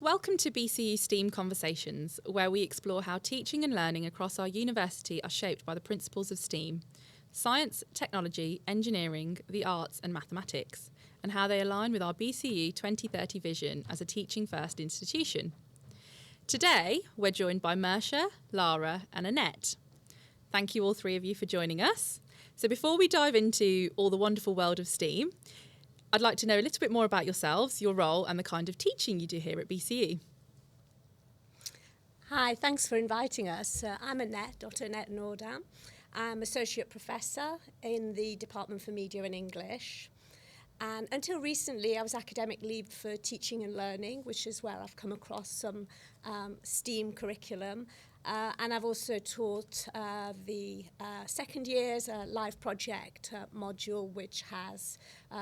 Welcome to BCU STEAM Conversations, where we explore how teaching and learning across our university are shaped by the principles of STEAM: science, technology, engineering, the arts and mathematics, and how they align with our BCU 2030 vision as a teaching-first institution. Today, we're joined by Mersha, Lara and Annette. Thank you all three of you for joining us. So before we dive into all the wonderful world of STEAM, I'd like to know a little bit more about yourselves, your role and the kind of teaching you do here at BCU. Hi, thanks for inviting us. I'm Annette, Dr. Annette Nordam. I'm Associate Professor in the Department for Media and English. And until recently, I was academic lead for teaching and learning, which is where I've come across some STEAM curriculum. And I've also taught the second year's live project module, which has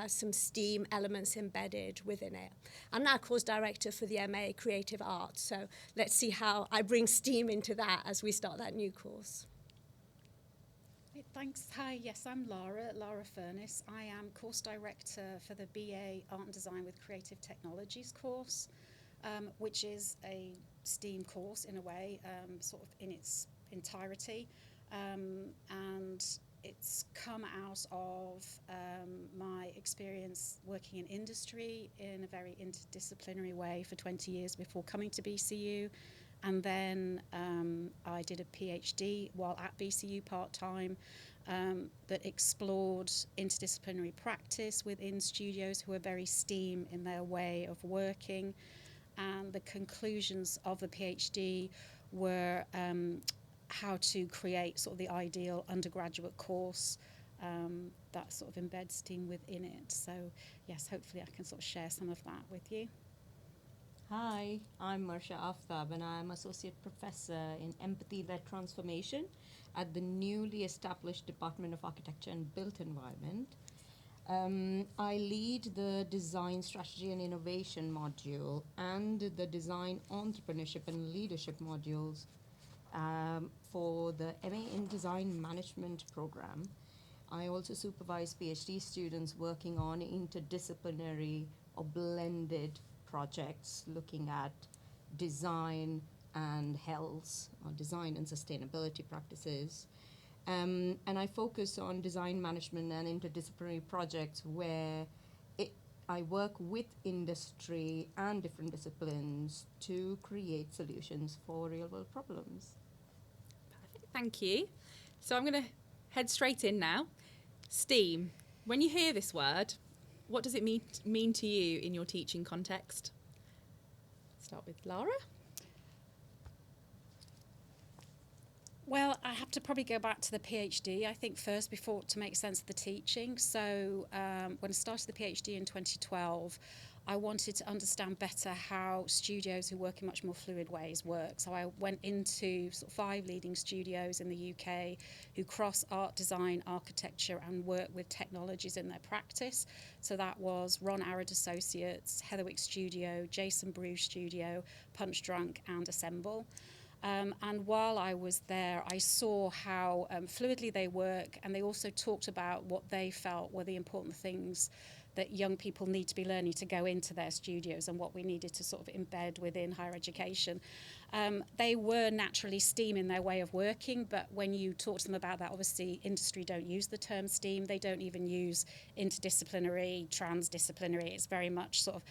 some STEAM elements embedded within it. I'm now course director for the MA Creative Arts, so let's see how I bring STEAM into that as we start that new course. Thanks. Hi, yes, I'm Lara Furness. I am course director for the BA Art and Design with Creative Technologies course, which is a STEAM course in a way, sort of in its entirety. And it's come out of my experience working in industry in a very interdisciplinary way for 20 years before coming to BCU. And then I did a PhD while at BCU part-time that explored interdisciplinary practice within studios who are very STEAM in their way of working. And the conclusions of the PhD were how to create sort of the ideal undergraduate course that sort of embeds STEAM within it. So yes, hopefully I can sort of share some of that with you. Hi, I'm Mersha and I'm Associate Professor in Empathy-Led Transformation at the newly established Department of Architecture and Built Environment. I lead the Design Strategy and Innovation module and the Design Entrepreneurship and Leadership modules for the MA in Design Management program. I also supervise PhD students working on interdisciplinary or blended projects looking at design and health, or design and sustainability practices. And I focus on design management and interdisciplinary projects where I work with industry and different disciplines to create solutions for real-world problems. Perfect, thank you. So I'm going to head straight in now. STEAM. When you hear this word, what does it mean to you in your teaching context? Start with Lara. Well, I have to probably go back to the PhD, I think, first before to make sense of the teaching. So when I started the PhD in 2012, I wanted to understand better how studios who work in much more fluid ways work. So I went into sort of 5 leading studios in the UK who cross art, design, architecture and work with technologies in their practice. So that was Ron Arad Associates, Heatherwick Studio, Jason Brew Studio, Punch Drunk and Assemble. And while I was there, I saw how fluidly they work, and they also talked about what they felt were the important things that young people need to be learning to go into their studios and what we needed to sort of embed within higher education. They were naturally STEAM in their way of working, but when you talk to them about that, obviously industry don't use the term STEAM. They don't even use interdisciplinary, transdisciplinary. It's very much sort of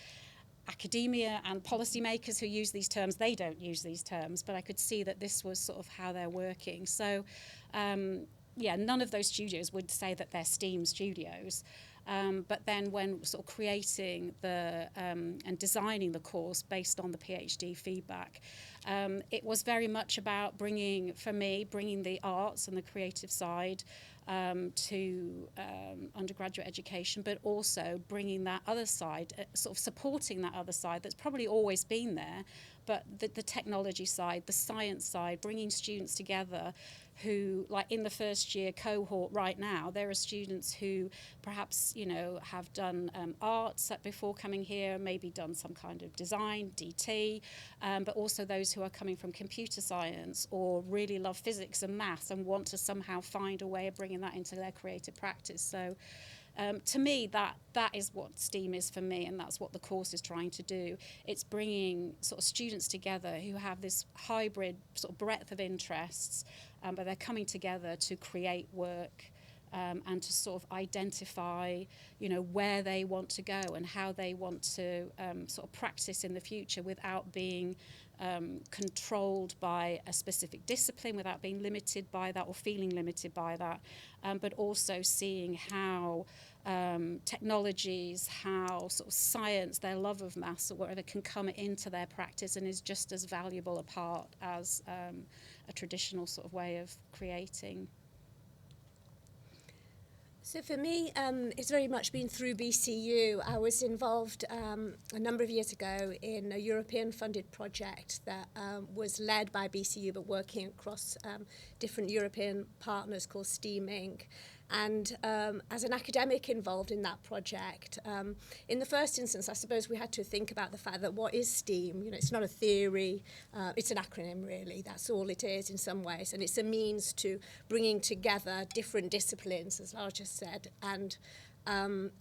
academia and policymakers who use these terms. They don't use these terms, but I could see that this was sort of how they're working. So none of those studios would say that they're STEAM studios. But then when sort of creating and designing the course based on the PhD feedback, it was very much about bringing the arts and the creative side to undergraduate education, but also bringing that other side, sort of supporting that other side that's probably always been there, but the technology side, the science side, bringing students together who, like in the first year cohort right now, there are students who perhaps, have done arts before coming here, maybe done some kind of design, DT, but also those who are coming from computer science or really love physics and maths and want to somehow find a way of bringing that into their creative practice. So To me, that is what STEAM is for me, and that's what the course is trying to do. It's bringing sort of students together who have this hybrid sort of breadth of interests, but they're coming together to create work and to sort of identify, where they want to go and how they want to sort of practice in the future without being controlled by a specific discipline, without being limited by that or feeling limited by that, but also seeing how technologies, how sort of science, their love of maths or whatever can come into their practice and is just as valuable a part as a traditional sort of way of creating. So for me, it's very much been through BCU. I was involved a number of years ago in a European-funded project that was led by BCU but working across different European partners called STEAM Inc. And as an academic involved in that project, in the first instance, I suppose we had to think about the fact that what is STEAM? It's not a theory, it's an acronym really, that's all it is in some ways. And it's a means to bringing together different disciplines, as Lara just said, and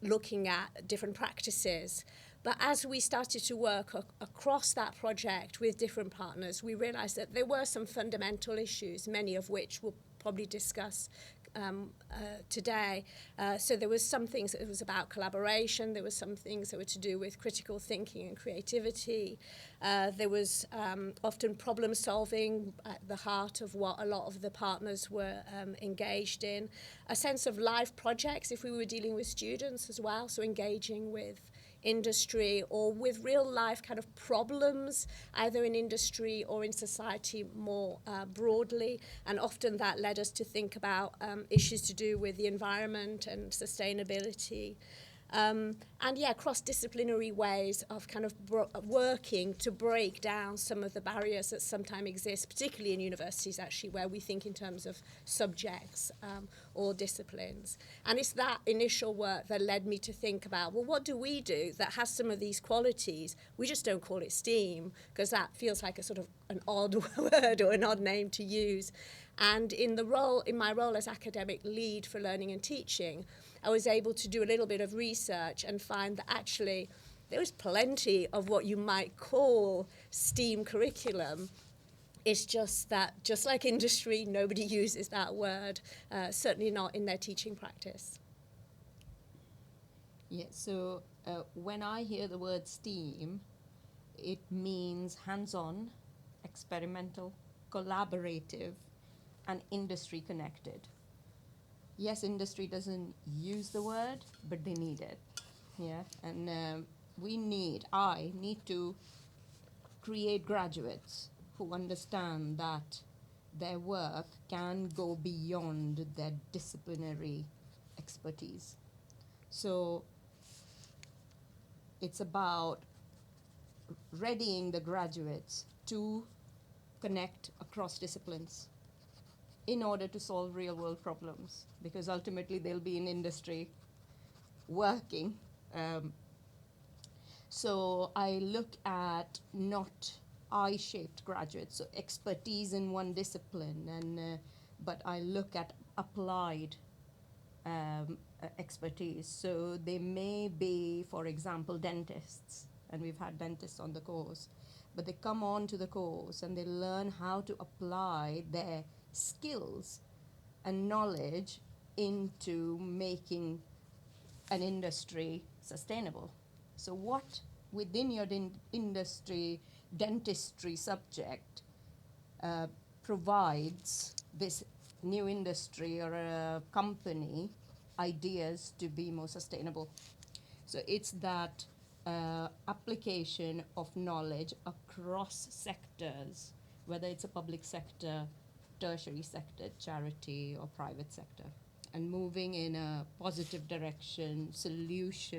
looking at different practices. But as we started to work across that project with different partners, we realized that there were some fundamental issues, many of which we'll probably discuss today. So there was some things that it was about collaboration, there was some things that were to do with critical thinking and creativity. There was often problem solving at the heart of what a lot of the partners were engaged in. A sense of live projects if we were dealing with students as well, so engaging with industry or with real life kind of problems either in industry or in society more broadly, and often that led us to think about issues to do with the environment and sustainability. And yeah, cross-disciplinary ways of kind of working to break down some of the barriers that sometimes exist, particularly in universities actually, where we think in terms of subjects or disciplines. And it's that initial work that led me to think about, well, what do we do that has some of these qualities? We just don't call it STEAM, because that feels like a sort of an odd word or an odd name to use. And in my role as academic lead for learning and teaching, I was able to do a little bit of research and find that actually there was plenty of what you might call STEAM curriculum. It's just that, just like industry, nobody uses that word, certainly not in their teaching practice. Yeah, so when I hear the word STEAM, it means hands-on, experimental, collaborative, and industry connected. Yes, industry doesn't use the word, but they need it. Yeah, and I need to create graduates who understand that their work can go beyond their disciplinary expertise. So it's about readying the graduates to connect across disciplines in order to solve real-world problems, because ultimately they'll be in industry working. So I look at not I-shaped graduates, so expertise in one discipline, but I look at applied expertise. So they may be, for example, dentists, and we've had dentists on the course, but they come on to the course and they learn how to apply their skills and knowledge into making an industry sustainable. So what within your dentistry subject provides this new industry or a company ideas to be more sustainable? So it's that application of knowledge across sectors, whether it's a public sector, tertiary sector, charity, or private sector, and moving in a positive direction,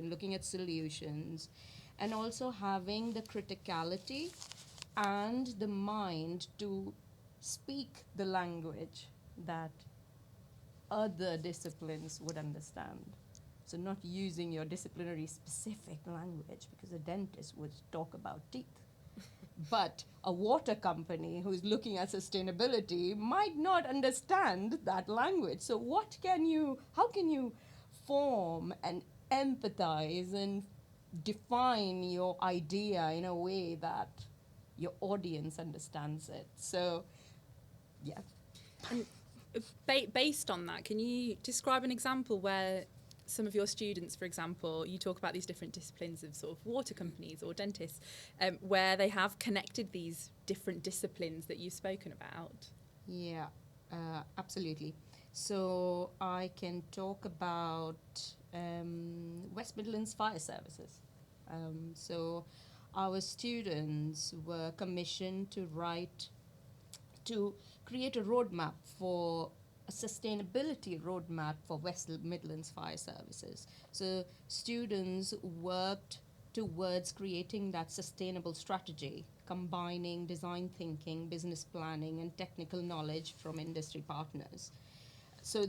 looking at solutions, and also having the criticality and the mind to speak the language that other disciplines would understand. So not using your disciplinary specific language, because a dentist would talk about teeth. But a water company who's looking at sustainability might not understand that language. So how can you inform and empathize and define your idea in a way that your audience understands it. So, yeah. And based on that, can you describe an example where some of your students, for example, you talk about these different disciplines of sort of water companies or dentists, where they have connected these different disciplines that you've spoken about? Yeah, absolutely. So I can talk about West Midlands Fire Services. So our students were commissioned to create a roadmap for a sustainability roadmap for West Midlands Fire Services. So students worked towards creating that sustainable strategy, combining design thinking, business planning, and technical knowledge from industry partners. So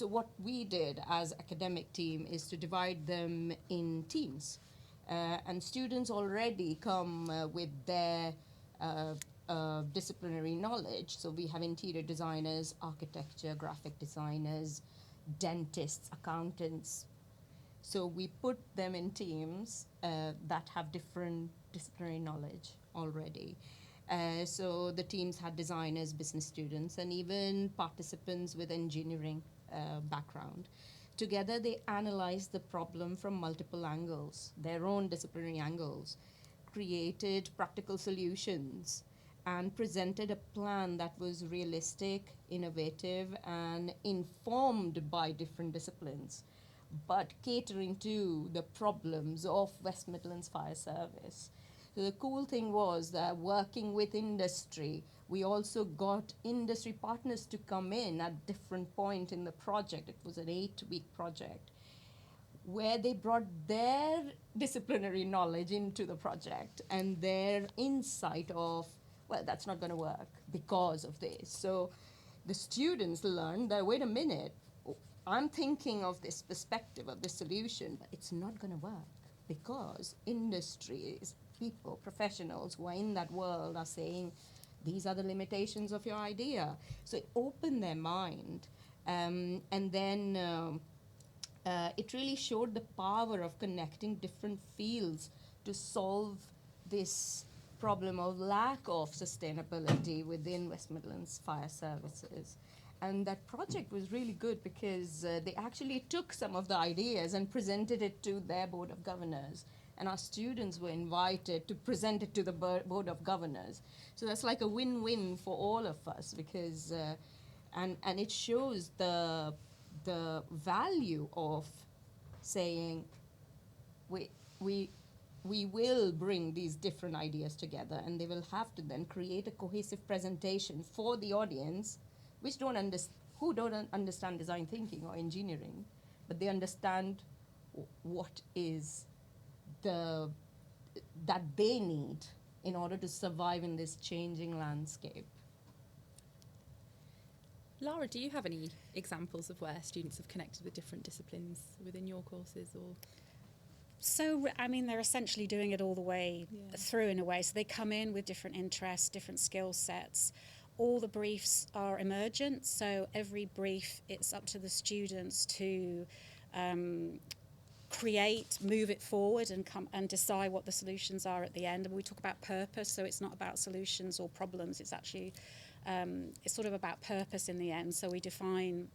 what we did as academic team is to divide them in teams, and students already come with their disciplinary knowledge. So we have interior designers, architecture, graphic designers, dentists, accountants. So we put them in teams that have different disciplinary knowledge already. So the teams had designers, business students, and even participants with engineering background. Together, they analyzed the problem from multiple angles, their own disciplinary angles, created practical solutions, and presented a plan that was realistic, innovative, and informed by different disciplines, but catering to the problems of West Midlands Fire Service. So the cool thing was that working with industry, we also got industry partners to come in at different point in the project. It was an 8-week project where they brought their disciplinary knowledge into the project and their insight of, well, that's not going to work because of this. So the students learned that, wait a minute, I'm thinking of this perspective of the solution, but it's not going to work because industries, people, professionals who are in that world are saying, these are the limitations of your idea. So it opened their mind. And then it really showed the power of connecting different fields to solve this problem of lack of sustainability within West Midlands Fire Services. And that project was really good because they actually took some of the ideas and presented it to their Board of Governors. And our students were invited to present it to the Board of Governors. So that's like a win-win for all of us because, and it shows the value of saying we will bring these different ideas together, and they will have to then create a cohesive presentation for the audience who don't understand design thinking or engineering, but they understand what is that they need in order to survive in this changing landscape. Lara, do you have any examples of where students have connected with different disciplines within your courses? Or So, I mean, they're essentially doing it all the way through in a way. So they come in with different interests, different skill sets. All the briefs are emergent. So every brief, it's up to the students to create, move it forward, and come and decide what the solutions are at the end. And we talk about purpose. So it's not about solutions or problems. It's actually it's sort of about purpose in the end. So we define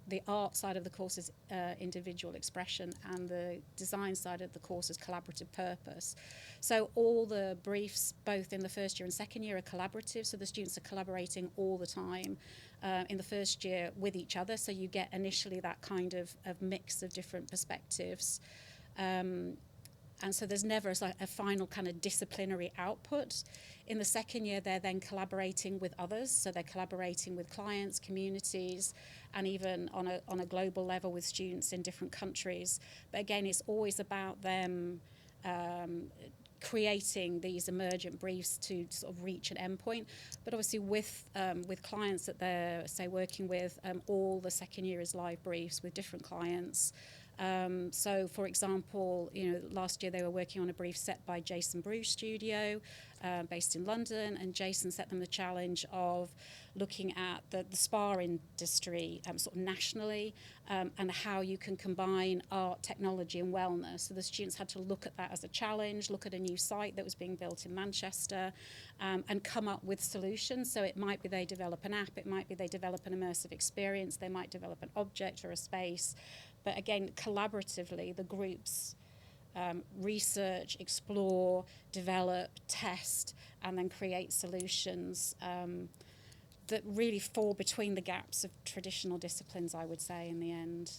the art side of the course as individual expression, and the design side of the course as collaborative purpose. So all the briefs, both in the first year and second year, are collaborative. So the students are collaborating all the time in the first year with each other. So you get initially that kind of mix of different perspectives. And so there's never a final kind of disciplinary output. In the second year, they're then collaborating with others. So they're collaborating with clients, communities, and even on a global level with students in different countries. But again, it's always about them creating these emergent briefs to sort of reach an endpoint. But obviously with clients that they're, say, working with, all the second year is live briefs with different clients. So, for example, last year they were working on a brief set by Jason Bruce Studio, based in London, and Jason set them the challenge of looking at the spa industry sort of nationally, and how you can combine art, technology and wellness. So the students had to look at that as a challenge, look at a new site that was being built in Manchester, and come up with solutions. So it might be they develop an app, it might be they develop an immersive experience, they might develop an object or a space. But again, collaboratively, the groups research, explore, develop, test, and then create solutions that really fall between the gaps of traditional disciplines, I would say, in the end.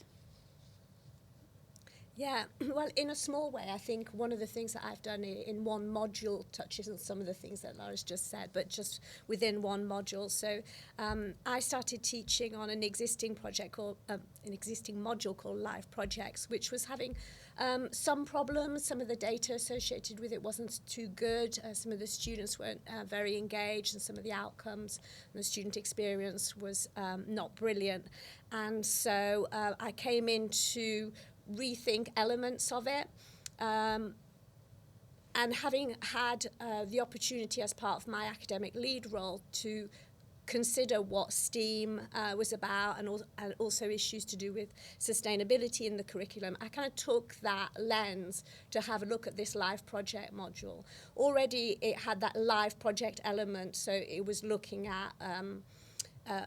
Yeah, well, in a small way, I think one of the things that I've done in one module touches on some of the things that Lara's just said, but just within one module. So I started teaching on an existing project called, an existing module called Live Projects, which was having some problems. Some of the data associated with it wasn't too good. Some of the students weren't very engaged, and some of the outcomes and the student experience was not brilliant. And so I came in to rethink elements of it, and having had the opportunity as part of my academic lead role to consider what STEAM was about, and also issues to do with sustainability in the curriculum, I kind of took that lens to have a look at this live project module. Already it had that live project element, so it was looking at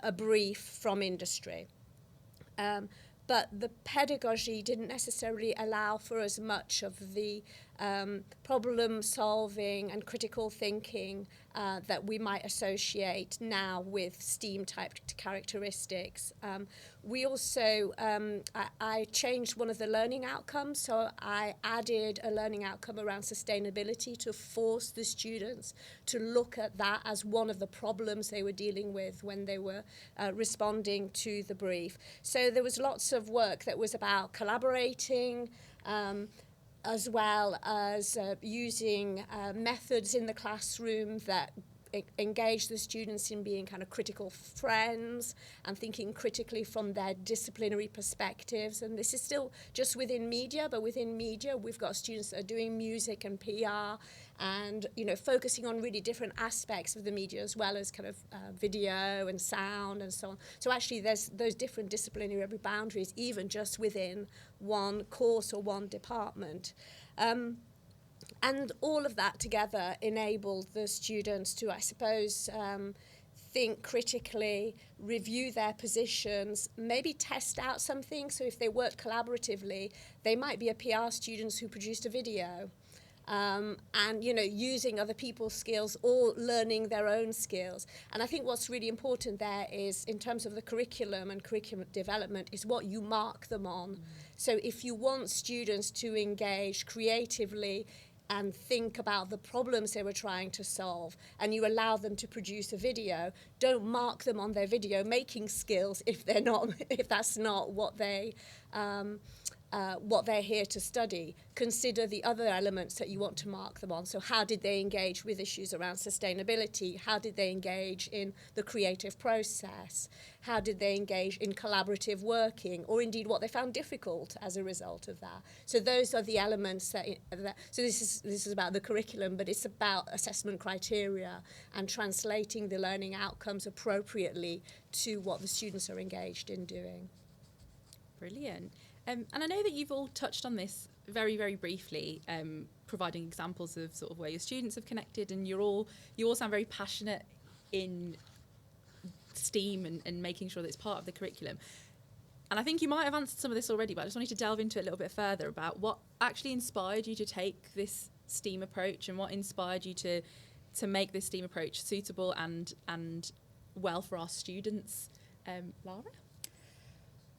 a brief from industry. But the pedagogy didn't necessarily allow for as much of the problem solving and critical thinking that we might associate now with STEAM type characteristics. We also, I changed one of the learning outcomes, so I added a learning outcome around sustainability to force the students to look at that as one of the problems they were dealing with when they were responding to the brief. So there was lots of work that was about collaborating, as well as using methods in the classroom that engage the students in being kind of critical friends and thinking critically from their disciplinary perspectives. And this is still just within media, but within media we've got students that are doing music and PR and, focusing on really different aspects of the media, as well as kind of video and sound and so on. So actually there's those different disciplinary boundaries, even just within one course or one department. And all of that together enabled the students to, I suppose, think critically, review their positions, maybe test out something. So if they worked collaboratively, they might be a PR students who produced a video. And, using other people's skills or learning their own skills. And I think what's really important there is, in terms of the curriculum and curriculum development, is what you mark them on. Mm. So if you want students to engage creatively and think about the problems they were trying to solve, and you allow them to produce a video, don't mark them on their video making skills if that's not what they're here to study. Consider the other elements that you want to mark them on. So how did they engage with issues around sustainability? How did they engage in the creative process? How did they engage in collaborative working, or indeed what they found difficult as a result of that? So those are the elements so this is about the curriculum, but it's about assessment criteria and translating the learning outcomes appropriately to what the students are engaged in doing. Brilliant. And I know that you've all touched on this very, very briefly, providing examples of sort of where your students have connected, and you all sound very passionate in STEAM and making sure that it's part of the curriculum. And I think you might have answered some of this already, but I just wanted to delve into it a little bit further about what actually inspired you to take this STEAM approach, and what inspired you to make this STEAM approach suitable and well for our students. Lara?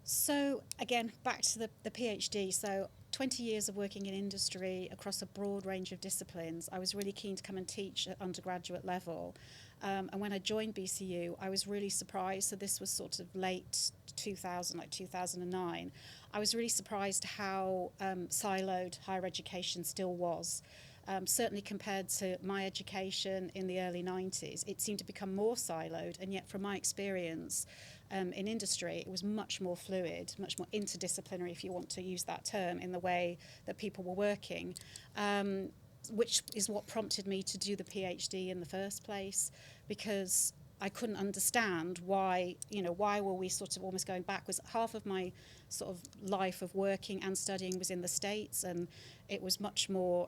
So again, back to the PhD. So 20 years of working in industry across a broad range of disciplines. I was really keen to come and teach at undergraduate level. And when I joined BCU, I was really surprised. So this was sort of late 2000, like 2009. I was really surprised how siloed higher education still was. Certainly compared to my education in the early 90s, it seemed to become more siloed. And yet from my experience, in industry, it was much more fluid, much more interdisciplinary, if you want to use that term, in the way that people were working, which is what prompted me to do the PhD in the first place, because I couldn't understand why were we sort of almost going backwards. Half of my sort of life of working and studying was in the States, and it was much more,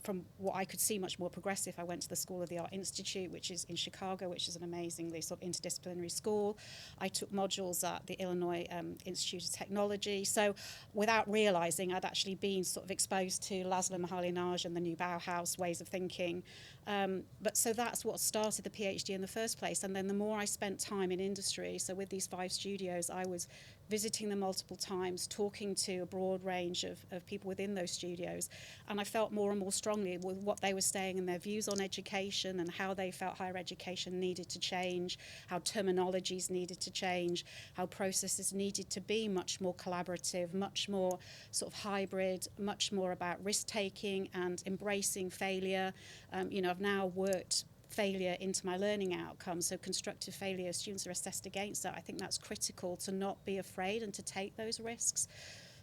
from what I could see, much more progressive. I went to the School of the Art Institute, which is in Chicago, which is an amazingly sort of interdisciplinary school. I took modules at the Illinois Institute of Technology. So without realizing, I'd actually been sort of exposed to Laszlo Moholy-Nagy and the new Bauhaus ways of thinking. But so that's what started the PhD in the first place. And then the more I spent time in industry, so with these 5 studios, I was visiting them multiple times, talking to a broad range of people within those studios. And I felt more and more strongly with what they were saying and their views on education and how they felt higher education needed to change, how terminologies needed to change, how processes needed to be much more collaborative, much more sort of hybrid, much more about risk-taking and embracing failure. I've now worked failure into my learning outcomes, so constructive failure, students are assessed against that. I think that's critical, to not be afraid and to take those risks.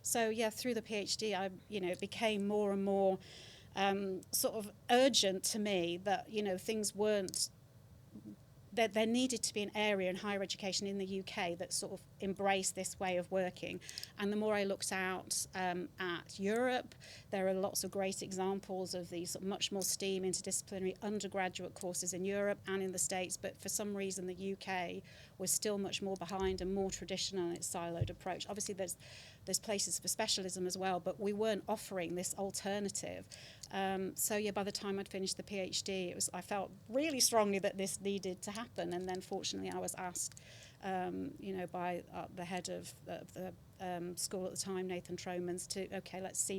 So yeah, through the PhD, it became more and more sort of urgent to me that things weren't, that there needed to be an area in higher education in the UK that sort of embraced this way of working. And the more I looked out at Europe, there are lots of great examples of these much more STEAM interdisciplinary undergraduate courses in Europe and in the States, but for some reason the UK was still much more behind and more traditional in its siloed approach. Obviously there's places for specialism as well, but we weren't offering this alternative. By the time I'd finished the PhD, I felt really strongly that this needed to happen. And then fortunately I was asked, by the head of the school at the time, Nathan Tromans, let's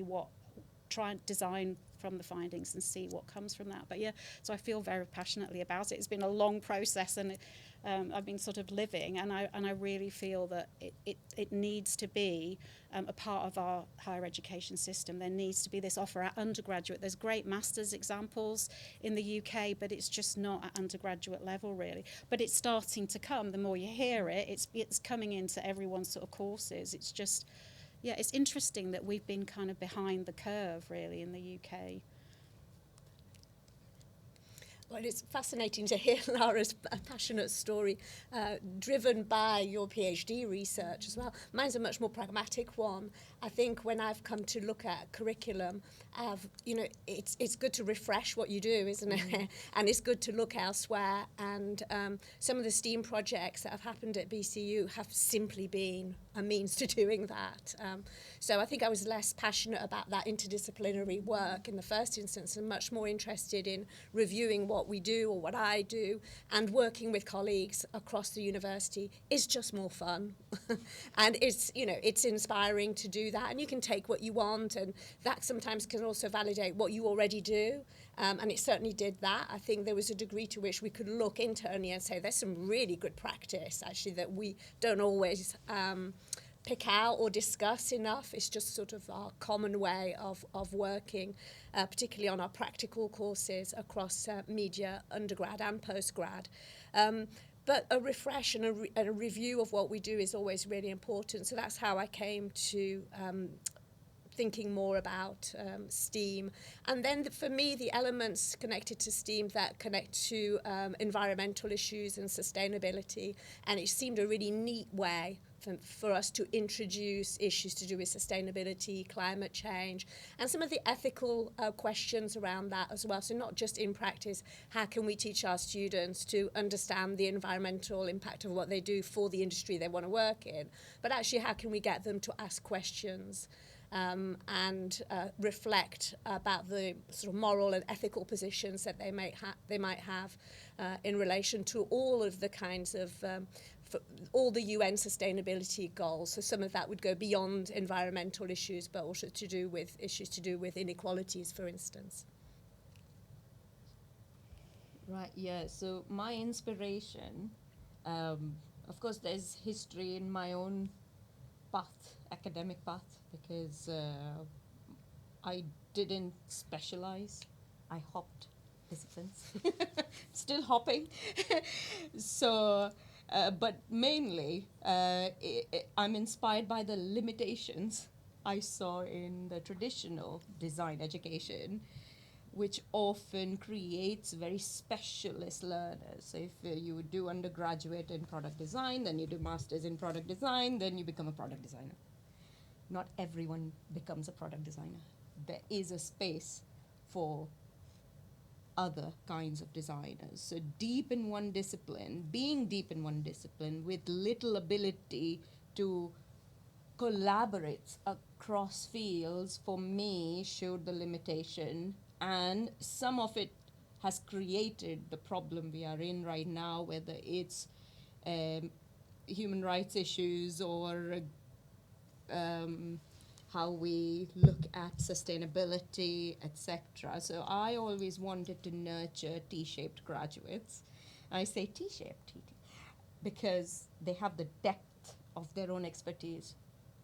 try and design from the findings and see what comes from that. But yeah, so I feel very passionately about it. It's been a long process, and I've been sort of living, and I really feel that it needs to be a part of our higher education system. There needs to be this offer at undergraduate. There's great master's examples in the UK, but it's just not at undergraduate level really. But it's starting to come. The more you hear it, it's coming into everyone's sort of courses. It's just, yeah, it's interesting that we've been kind of behind the curve really in the UK. Well, it's fascinating to hear Lara's passionate story, driven by your PhD research as well. Mine's a much more pragmatic one. I think when I've come to look at curriculum, it's good to refresh what you do, isn't it? And it's good to look elsewhere. And some of the STEAM projects that have happened at BCU have simply been a means to doing that. So I think I was less passionate about that interdisciplinary work in the first instance, and much more interested in reviewing what we do or what I do, and working with colleagues across the university is just more fun. And it's inspiring to do that, and you can take what you want, and that sometimes can also validate what you already do. And it certainly did that. I think there was a degree to which we could look internally and say there's some really good practice actually that we don't always pick out or discuss enough. It's just sort of our common way of working, particularly on our practical courses across media, undergrad and postgrad. But a refresh and a review of what we do is always really important. So that's how I came to thinking more about STEAM. And then for me, the elements connected to STEAM that connect to environmental issues and sustainability. And it seemed a really neat way for us to introduce issues to do with sustainability, climate change, and some of the ethical questions around that as well. So not just in practice, how can we teach our students to understand the environmental impact of what they do for the industry they want to work in, but actually how can we get them to ask questions and reflect about the sort of moral and ethical positions that they might have in relation to all of the kinds of all the UN sustainability goals. So some of that would go beyond environmental issues, but also to do with issues to do with inequalities, for instance. Right, yeah. So my inspiration, of course, there's history in my own path, academic path, because I didn't specialize. I hopped disciplines, still hopping. So But mainly, I'm inspired by the limitations I saw in the traditional design education, which often creates very specialist learners. So if you do undergraduate in product design, then you do masters in product design, then you become a product designer. Not everyone becomes a product designer. There is a space for other kinds of designers. So deep in one discipline, being deep in one discipline with little ability to collaborate across fields, for me, showed the limitation. And some of it has created the problem we are in right now, whether it's human rights issues or how we look at sustainability, etc. So I always wanted to nurture T-shaped graduates. I say T-shaped because they have the depth of their own expertise.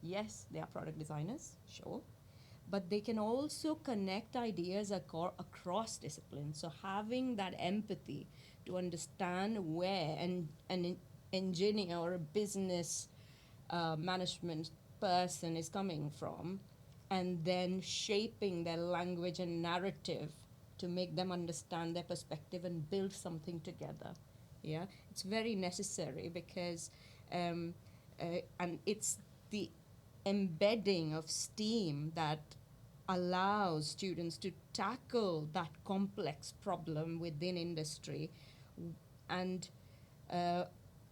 Yes, they are product designers, sure, but they can also connect ideas across disciplines. So having that empathy to understand where an engineer or a business management person is coming from, and then shaping their language and narrative to make them understand their perspective and build something together. Yeah, it's very necessary because, and it's the embedding of STEAM that allows students to tackle that complex problem within industry. And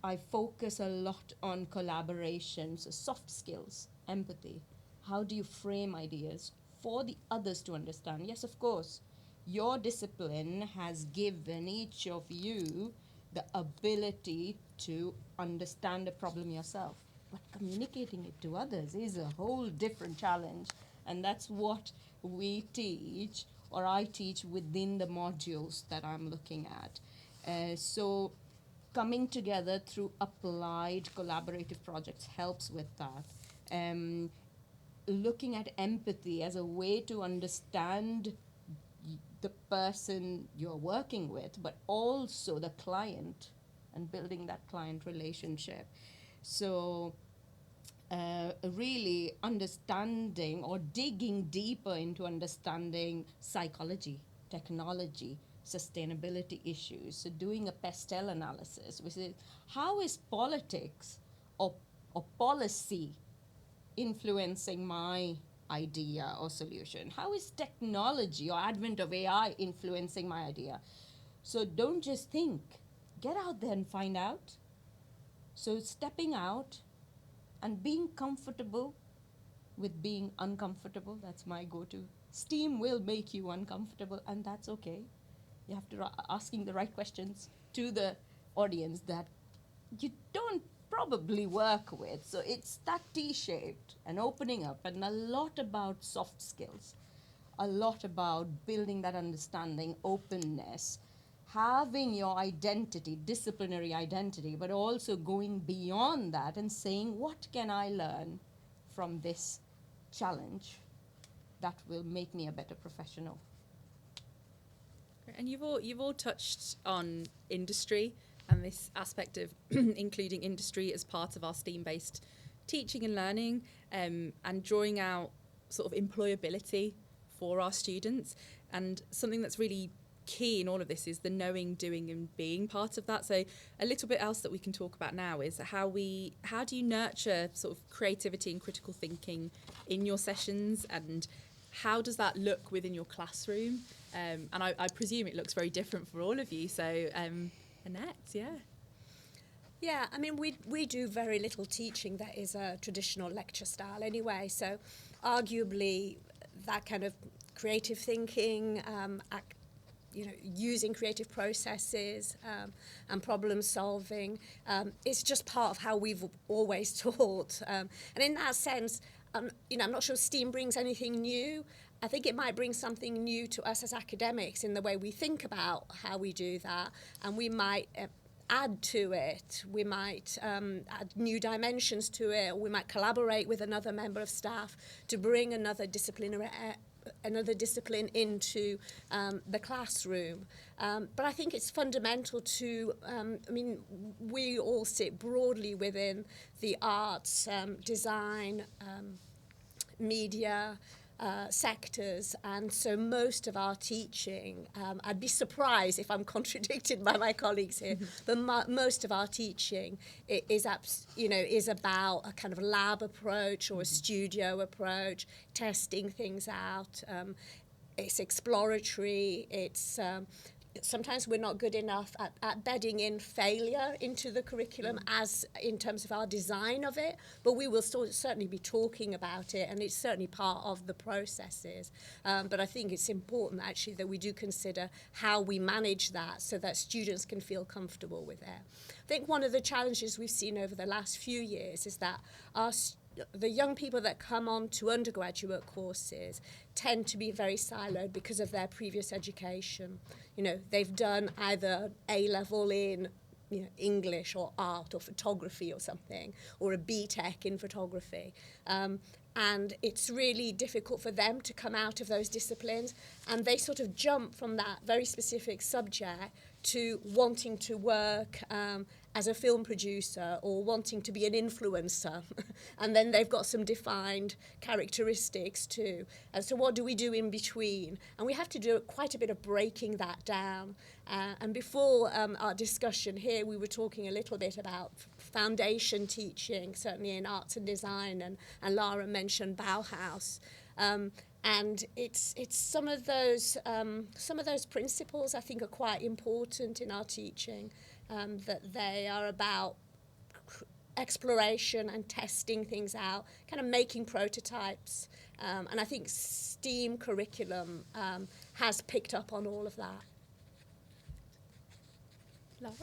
I focus a lot on collaboration, so soft skills, empathy. How do you frame ideas for the others to understand? Yes, of course, your discipline has given each of you the ability to understand a problem yourself. But communicating it to others is a whole different challenge. And that's what we teach, or I teach within the modules that I'm looking at. So coming together through applied collaborative projects helps with that. Looking at empathy as a way to understand the person you're working with, but also the client, and building that client relationship. So really understanding or digging deeper into understanding psychology, technology, sustainability issues. So doing a pastel analysis, which is how is politics or policy influencing my idea or solution? How is technology or advent of AI influencing my idea? So don't just think, get out there and find out. So stepping out and being comfortable with being uncomfortable, that's my go-to. STEAM will make you uncomfortable, and that's okay. You have to asking the right questions to the audience that you don't probably work with. So it's that T-shaped and opening up, and a lot about soft skills, a lot about building that understanding, openness, having your identity, disciplinary identity, but also going beyond that and saying, what can I learn from this challenge that will make me a better professional? And you've all touched on industry and this aspect of including industry as part of our STEAM-based teaching and learning, and drawing out sort of employability for our students. And something that's really key in all of this is the knowing, doing and being part of that. So a little bit else that we can talk about now is how do you nurture sort of creativity and critical thinking in your sessions, and how does that look within your classroom? And I presume it looks very different for all of you. So Annette, yeah. Yeah, I mean, we do very little teaching that is a traditional lecture style anyway. So arguably that kind of creative thinking, using creative processes and problem solving, it's just part of how we've always taught. And in that sense, I'm not sure STEAM brings anything new. I think it might bring something new to us as academics in the way we think about how we do that, and we might add to it. We might add new dimensions to it, or we might collaborate with another member of staff to bring another disciplinary another discipline into the classroom. But I think it's fundamental to, we all sit broadly within the arts, design, media, sectors, and so most of our teaching, I'd be surprised if I'm contradicted by my colleagues here, but most of our teaching is about a kind of lab approach or a studio approach, testing things out. It's exploratory. It's sometimes we're not good enough at bedding in failure into the curriculum as in terms of our design of it, but we will certainly be talking about it, and it's certainly part of the processes. But I think it's important actually that we do consider how we manage that so that students can feel comfortable with it. I think one of the challenges we've seen over the last few years is that the young people that come on to undergraduate courses tend to be very siloed because of their previous education. They've done either A-level in English or art or photography or something, or a BTEC in photography. And it's really difficult for them to come out of those disciplines, and they sort of jump from that very specific subject to wanting to work as a film producer or wanting to be an influencer. And then they've got some defined characteristics too. And so what do we do in between? And we have to do quite a bit of breaking that down. And before our discussion here, we were talking a little bit about foundation teaching, certainly in arts and design, and Lara mentioned Bauhaus. And it's some of those principles I think are quite important in our teaching, that they are about exploration and testing things out, kind of making prototypes. And I think STEAM curriculum has picked up on all of that. Lara?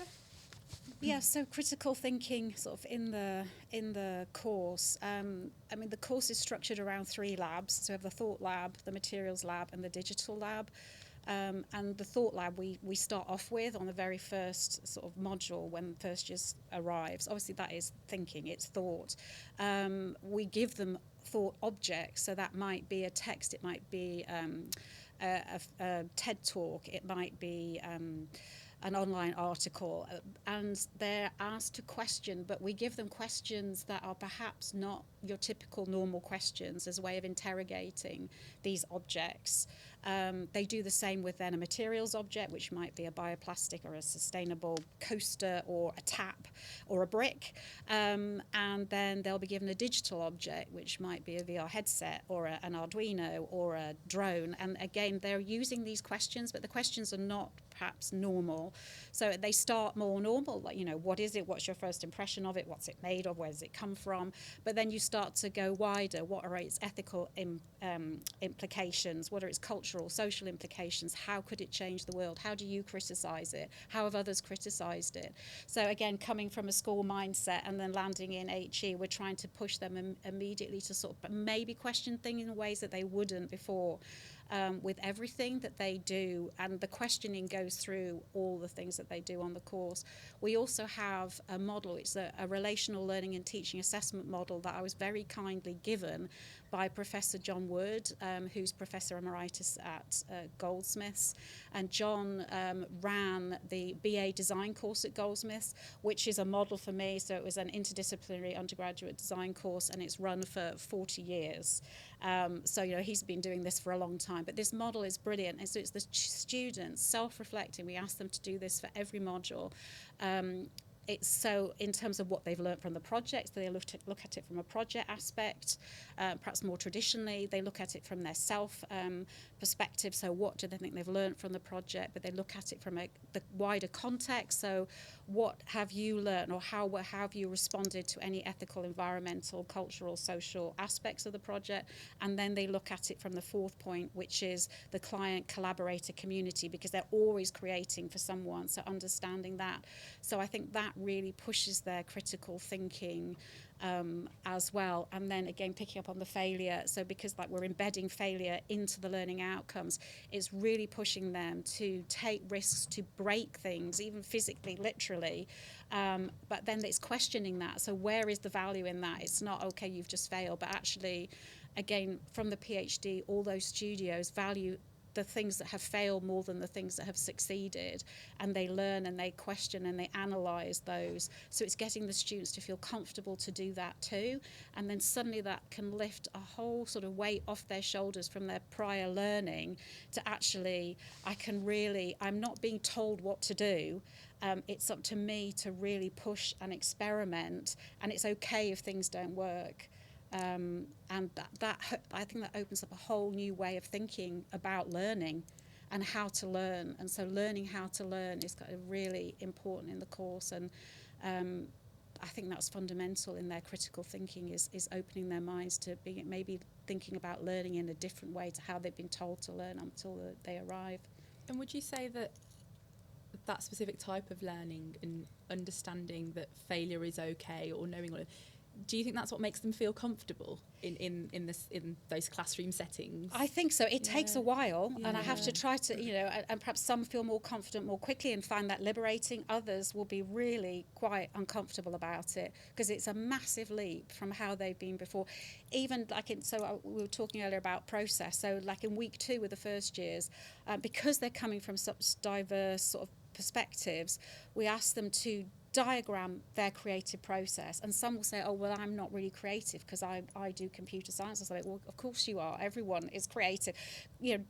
Yeah, so critical thinking sort of in the course. The course is structured around 3 labs. So we have the thought lab, the materials lab, and the digital lab. And the thought lab we start off with on the very first sort of module when first year arrives. Obviously that is thinking, it's thought. We give them thought objects, so that might be a text, it might be a TED talk, it might be an online article, and they're asked to question, but we give them questions that are perhaps not your typical normal questions as a way of interrogating these objects. They do the same with then a materials object, which might be a bioplastic or a sustainable coaster or a tap or a brick, and then they'll be given a digital object, which might be a VR headset or an Arduino or a drone. And again, they're using these questions, but the questions are not perhaps normal. So they start more normal, like, what is it? What's your first impression of it? What's it made of? Where does it come from? But then you start to go wider. What are its ethical implications? What are its cultural, social implications? How could it change the world? How do you criticize it? How have others criticized it? So again, coming from a school mindset and then landing in HE, we're trying to push them immediately to sort of maybe question things in ways that they wouldn't before. With everything that they do, and the questioning goes through all the things that they do on the course. We also have a model, it's a relational learning and teaching assessment model that I was very kindly given by Professor John Wood, who's Professor Emeritus at Goldsmiths. And John ran the BA design course at Goldsmiths, which is a model for me. So it was an interdisciplinary undergraduate design course, and it's run for 40 years. So he's been doing this for a long time. But this model is brilliant. And so it's the students self-reflecting. We ask them to do this for every module. It's so in terms of what they've learned from the projects, they look at it from a project aspect. Perhaps more traditionally, they look at it from their self perspective. So what do they think they've learned from the project? But they look at it from the wider context. So what have you learned, or how have you responded to any ethical, environmental, cultural, social aspects of the project? And then they look at it from the 4th point, which is the client collaborator community, because they're always creating for someone. So understanding that. So I think that really pushes their critical thinking as well. And then again, picking up on the failure. So because we're embedding failure into the learning outcomes, it's really pushing them to take risks, to break things, even physically, literally. But then it's questioning that. So where is the value in that? It's not, okay, you've just failed, but actually again, from the PhD, all those studios value the things that have failed more than the things that have succeeded, and they learn and they question and they analyse those. So it's getting the students to feel comfortable to do that too, and then suddenly that can lift a whole sort of weight off their shoulders from their prior learning to actually, I'm not being told what to do. It's up to me to really push and experiment, and it's okay if things don't work. And that I think that opens up a whole new way of thinking about learning and how to learn. And so learning how to learn is kind of really important in the course, and I think that's fundamental in their critical thinking, is opening their minds to maybe thinking about learning in a different way to how they've been told to learn until they arrive. And would you say that that specific type of learning and understanding that failure is okay, or knowing what, do you think that's what makes them feel comfortable in those classroom settings? I think so. It takes a while, and I have to try to, and perhaps some feel more confident more quickly and find that liberating. Others will be really quite uncomfortable about it, because it's a massive leap from how they've been before. Even we were talking earlier about process. So like in week 2 with the first years, because they're coming from such diverse sort of perspectives, we ask them to diagram their creative process, and some will say, oh well, I'm not really creative because I do computer science. I say, well, of course you are, everyone is creative.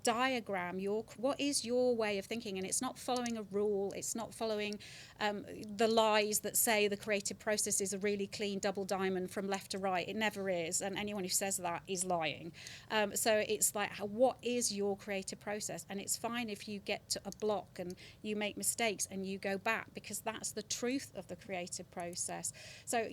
Diagram what is your way of thinking, and it's not following a rule, it's not following the lies that say the creative process is a really clean double diamond from left to right. It never is, and anyone who says that is lying. So it's like, what is your creative process? And it's fine if you get to a block and you make mistakes and you go back, because that's the truth of the creative process. So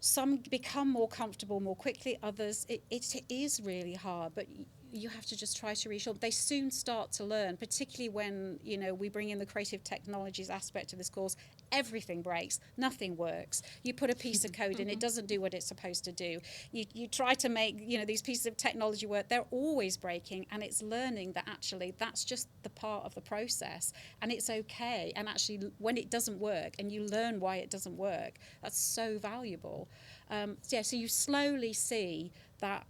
some become more comfortable more quickly, others it is really hard, but you have to just try to reassure them. They soon start to learn, particularly when we bring in the creative technologies aspect of this course. Everything breaks, nothing works. You put a piece of code in, it doesn't do what it's supposed to do. You try to make these pieces of technology work, they're always breaking, and it's learning that actually that's just the part of the process, and it's okay. And actually when it doesn't work and you learn why it doesn't work, that's so valuable. So you slowly see that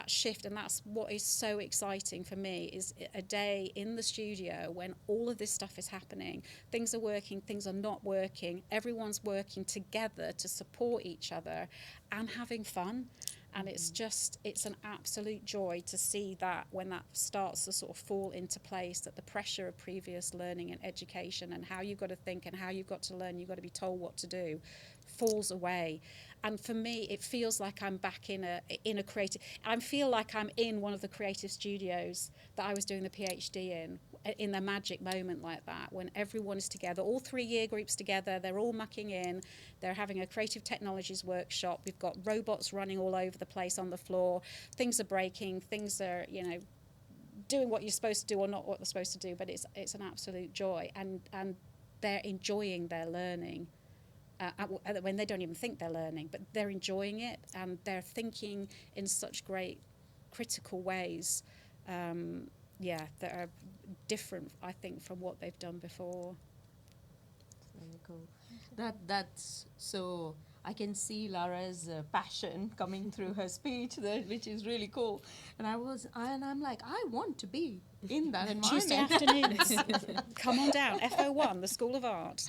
shift, and that's what is so exciting for me, is a day in the studio when all of this stuff is happening. Things are working, things are not working, everyone's working together to support each other and having fun. And it's an absolute joy to see that when that starts to sort of fall into place, that the pressure of previous learning and education and how you've got to think and how you've got to learn, you've got to be told what to do, falls away. And for me, it feels like I'm back in a creative. I feel like I'm in one of the creative studios that I was doing the PhD in the magic moment like that, when everyone is together, all 3 year groups together, they're all mucking in, they're having a creative technologies workshop, we've got robots running all over the place on the floor, things are breaking, things are, doing what you're supposed to do or not what they're supposed to do, but it's an absolute joy, and they're enjoying their learning. When they don't even think they're learning, but they're enjoying it, and they're thinking in such great critical ways that are different, I think, from what they've done before. Very cool. That's so, I can see Lara's passion coming through her speech, which is really cool. And I'm like, I want to be in that environment. Tuesday afternoons, come on down, FO1, the School of Art.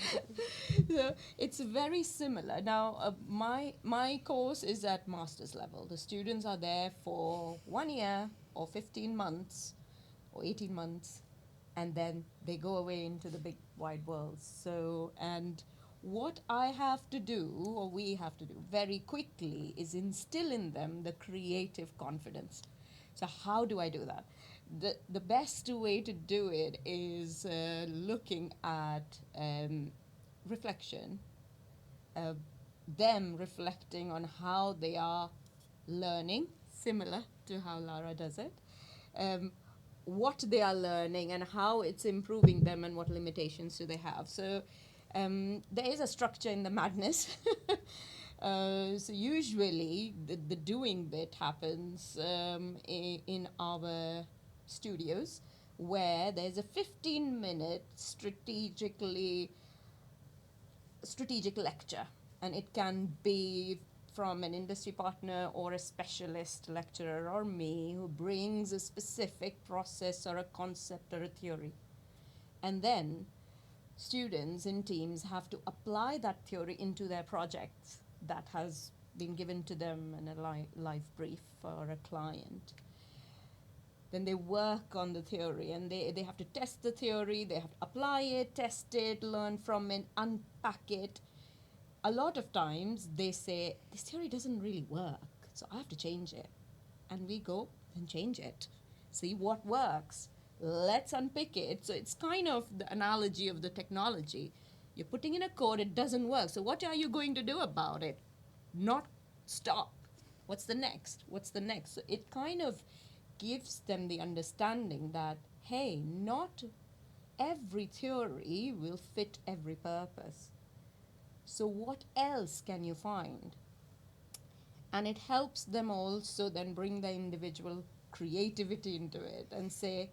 So it's very similar. Now, my course is at master's level. The students are there for 1 year or 15 months or 18 months, and then they go away into the big wide world. So, and what I have to do, or we have to do very quickly, is instill in them the creative confidence. So how do I do that? The best way to do it is looking at reflection, them reflecting on how they are learning, similar to how Lara does it, what they are learning and how it's improving them and what limitations do they have. So there is a structure in the madness. So usually the doing bit happens in our studios, where there's a 15-minute strategic lecture, and it can be from an industry partner or a specialist lecturer or me who brings a specific process or a concept or a theory. And then students in teams have to apply that theory into their projects that has been given to them in a live brief for a client. Then they work on the theory and they have to test the theory, they have to apply it, test it, learn from it, unpack it. A lot of times they say, this theory doesn't really work, so I have to change it. And we go and change it. See what works. Let's unpick it. So it's kind of the analogy of the technology. You're putting in a code, it doesn't work. So what are you going to do about it? Not stop. What's the next? What's the next? So it kind of gives them the understanding that, hey, not every theory will fit every purpose. So what else can you find? And it helps them also then bring the individual creativity into it and say,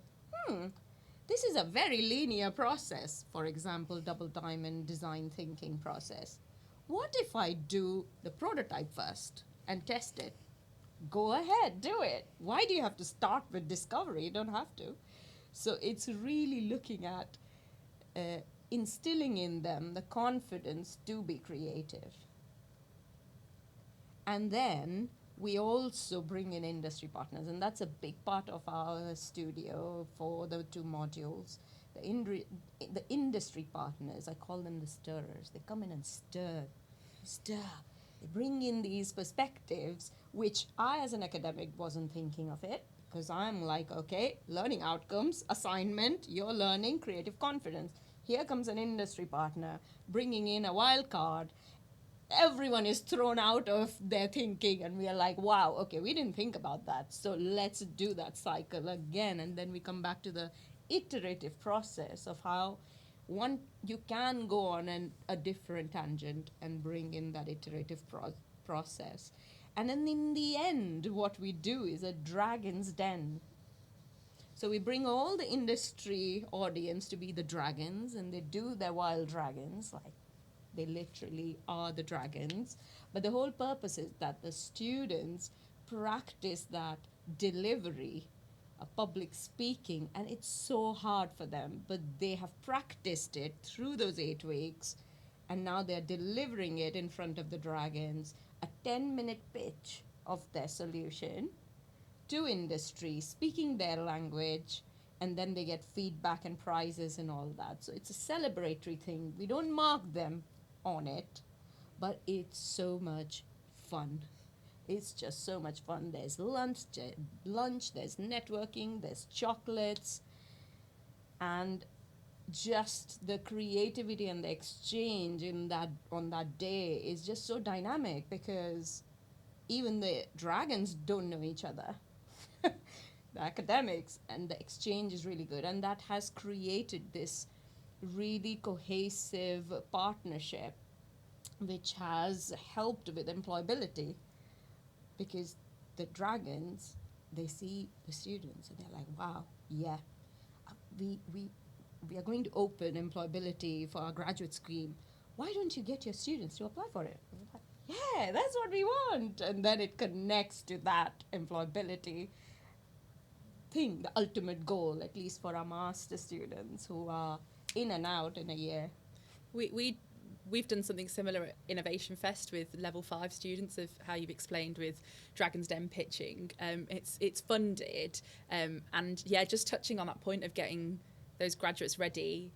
this is a very linear process. For example, double diamond design thinking process. What if I do the prototype first and test it? Go ahead, do it. Why do you have to start with discovery? You don't have to. So it's really looking at instilling in them the confidence to be creative. And then we also bring in industry partners, and that's a big part of our studio for the 2 modules. The industry partners, I call them the stirrers. They come in and stir. They bring in these perspectives, which I as an academic wasn't thinking of it, because I'm like, okay, learning outcomes, assignment, you're learning creative confidence. Here comes an industry partner bringing in a wild card. Everyone is thrown out of their thinking, and we are like, wow, okay, we didn't think about that. So let's do that cycle again. And then we come back to the iterative process of how you can go on a different tangent and bring in that iterative process. And then in the end, what we do is a dragon's den. So we bring all the industry audience to be the dragons, and they do their wild dragons, like they literally are the dragons. But the whole purpose is that the students practice that delivery, public speaking, and it's so hard for them, but they have practiced it through those 8 weeks, and now they're delivering it in front of the dragons, a 10-minute pitch of their solution to industry, speaking their language, and then they get feedback and prizes and all that. So it's a celebratory thing. We don't mark them on it, but it's so much fun. It's just so much fun. There's lunch, there's networking, there's chocolates, and just the creativity and the exchange on that day is just so dynamic, because even the dragons don't know each other. The academics, and the exchange is really good, and that has created this really cohesive partnership which has helped with employability, because the dragons, they see the students and they're like, wow, yeah, we are going to open employability for our graduate scheme. Why don't you get your students to apply for it? Like, yeah, that's what we want. And then it connects to that employability thing, the ultimate goal, at least for our master students who are in and out in a year. We've done something similar at Innovation Fest with level 5 students, of how you've explained with Dragon's Den pitching. It's funded, and yeah, just touching on that point of getting those graduates ready.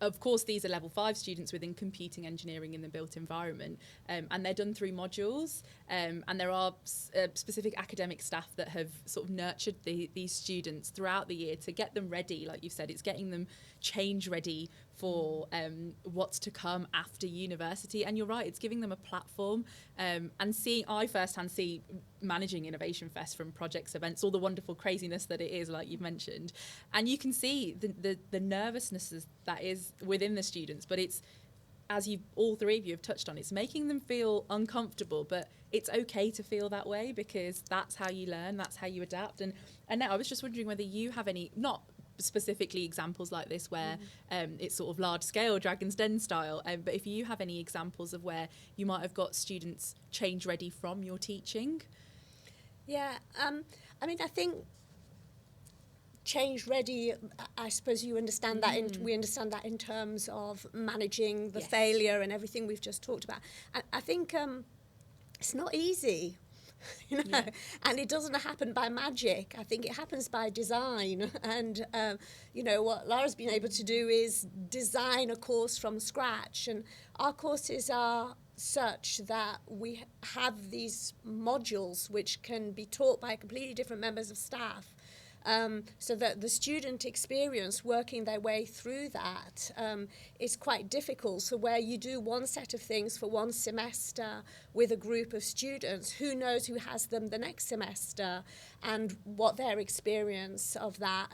Of course, these are level 5 students within computing engineering in the built environment, and they're done through modules, and there are specific academic staff that have sort of nurtured these students throughout the year to get them ready. Like you've said, it's getting them change ready for what's to come after university. And you're right, it's giving them a platform, and I firsthand see managing Innovation Fest from projects, events, all the wonderful craziness that it is, like you've mentioned, and you can see the nervousness that is within the students, but it's, as all 3 of you have touched on, it's making them feel uncomfortable, but it's okay to feel that way, because that's how you learn, that's how you adapt. And Annette, I was just wondering whether you have any, not specifically examples like this where it's sort of large scale Dragon's Den style, but if you have any examples of where you might have got students change ready from your teaching. Yeah, I mean, I think change ready, I suppose you understand that, we understand that in terms of managing the failure and everything we've just talked about. I think it's not easy. And it doesn't happen by magic. I think it happens by design. And, what Lara's been able to do is design a course from scratch. And our courses are such that we have these modules which can be taught by completely different members of staff. So that the student experience working their way through that is quite difficult. So where you do one set of things for one semester with a group of students, who knows who has them the next semester and what their experience of that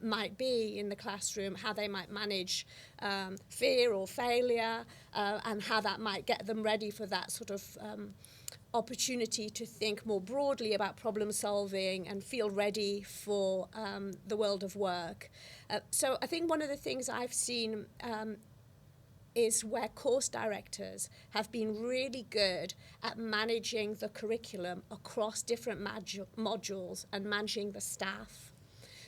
might be in the classroom, how they might manage fear or failure, and how that might get them ready for that sort of opportunity to think more broadly about problem solving and feel ready for the world of work. So I think one of the things I've seen is where course directors have been really good at managing the curriculum across different modules and managing the staff.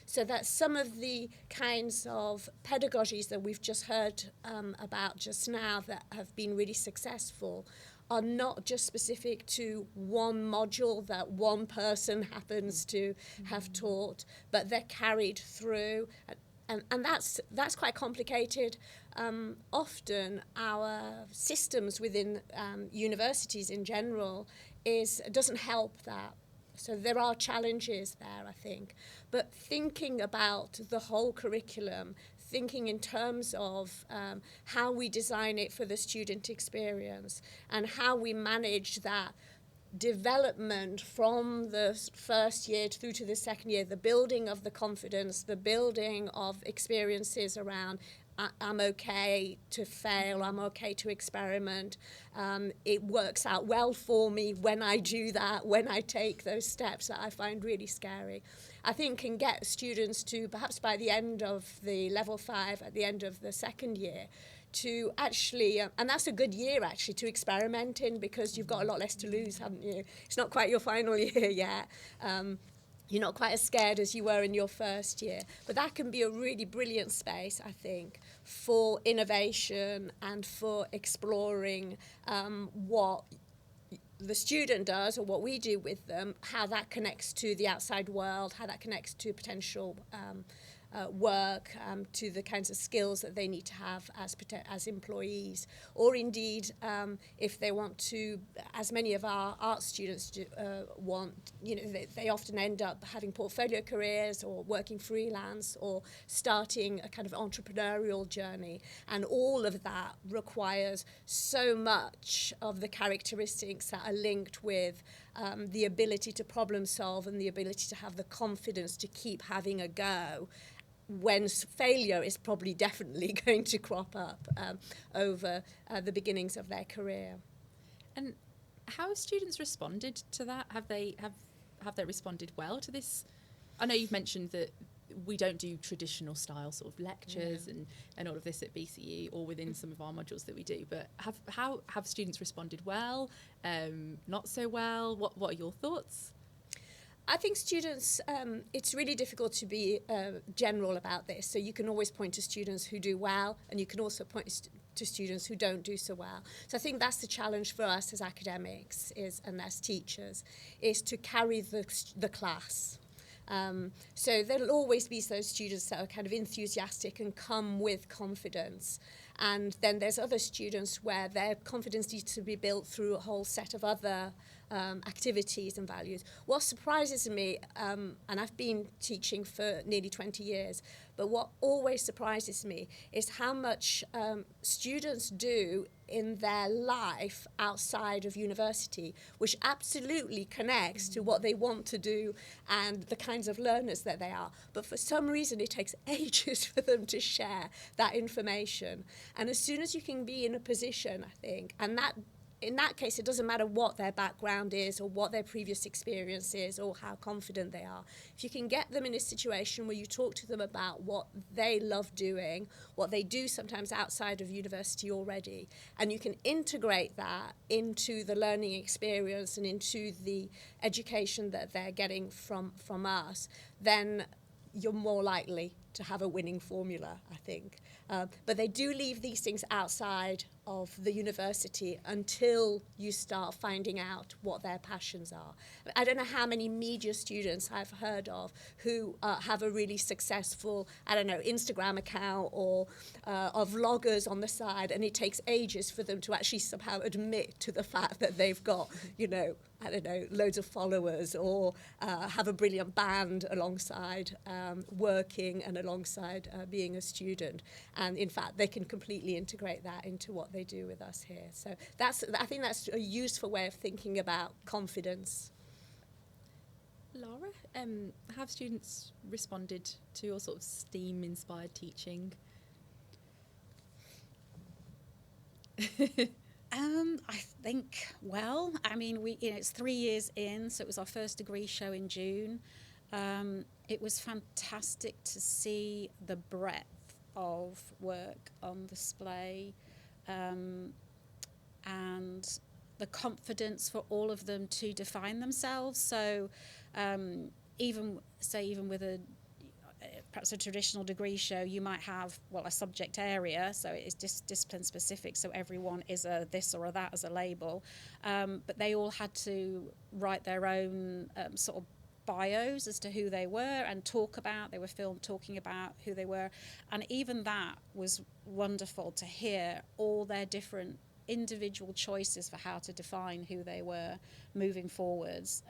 So that some of the kinds of pedagogies that we've just heard about just now that have been really successful are not just specific to one module that one person happens to have taught, but they're carried through. And that's quite complicated. Often our systems within universities in general doesn't help that. So there are challenges there, I think. But thinking about the whole curriculum, thinking in terms of how we design it for the student experience and how we manage that development from the first year through to the second year, the building of the confidence, the building of experiences around I'm okay to fail, I'm okay to experiment. It works out well for me when I do that, when I take those steps that I find really scary. I think can get students to, perhaps by the end of the level 5, at the end of the second year, to actually, and that's a good year actually to experiment in, because you've got a lot less to lose, haven't you? It's not quite your final year yet. You're not quite as scared as you were in your first year. But that can be a really brilliant space, I think, for innovation and for exploring what the student does or what we do with them, how that connects to the outside world, how that connects to potential work, to the kinds of skills that they need to have as employees, or indeed if they want to, as many of our art students want, they often end up having portfolio careers or working freelance or starting a kind of entrepreneurial journey, and all of that requires so much of the characteristics that are linked with the ability to problem solve and the ability to have the confidence to keep having a go when failure is probably definitely going to crop up over the beginnings of their career. And how have students responded to that? Have they responded well to this? I know you've mentioned that we don't do traditional style sort of lectures and all of this at BCU or within some of our modules that we do, but how have students responded well, not so well? What are your thoughts? I think students, it's really difficult to be general about this. So you can always point to students who do well, and you can also point to students who don't do so well. So I think that's the challenge for us as academics and as teachers, is to carry the class. So there'll always be those students that are kind of enthusiastic and come with confidence. And then there's other students where their confidence needs to be built through a whole set of other activities and values. What surprises me, and I've been teaching for nearly 20 years, but what always surprises me is how much students do in their life outside of university, which absolutely connects to what they want to do and the kinds of learners that they are. But for some reason, it takes ages for them to share that information. And as soon as you can be in a position, I think, and that in that case, it doesn't matter what their background is or what their previous experience is or how confident they are. If you can get them in a situation where you talk to them about what they love doing, what they do sometimes outside of university already, and you can integrate that into the learning experience and into the education that they're getting from us, then you're more likely to have a winning formula, I think. But they do leave these things outside of the university until you start finding out what their passions are. I don't know how many media students I've heard of who have a really successful, I don't know, Instagram account or vloggers on the side, and it takes ages for them to actually somehow admit to the fact that they've got, you know, I don't know, loads of followers or have a brilliant band alongside working and alongside being a student. And in fact, they can completely integrate that into what they do with us here. So I think that's a useful way of thinking about confidence. Lara, have students responded to your sort of STEAM-inspired teaching? I think, well, I mean, it's 3 years in, so it was our first degree show in June. It was fantastic to see the breadth of work on display, and the confidence for all of them to define themselves. So even with perhaps a traditional degree show, you might have, well, a subject area, so it's discipline specific, so everyone is a this or a that as a label, but they all had to write their own sort of bios as to who they were and they were filmed talking about who they were, and even that was wonderful to hear all their different individual choices for how to define who they were moving forwards.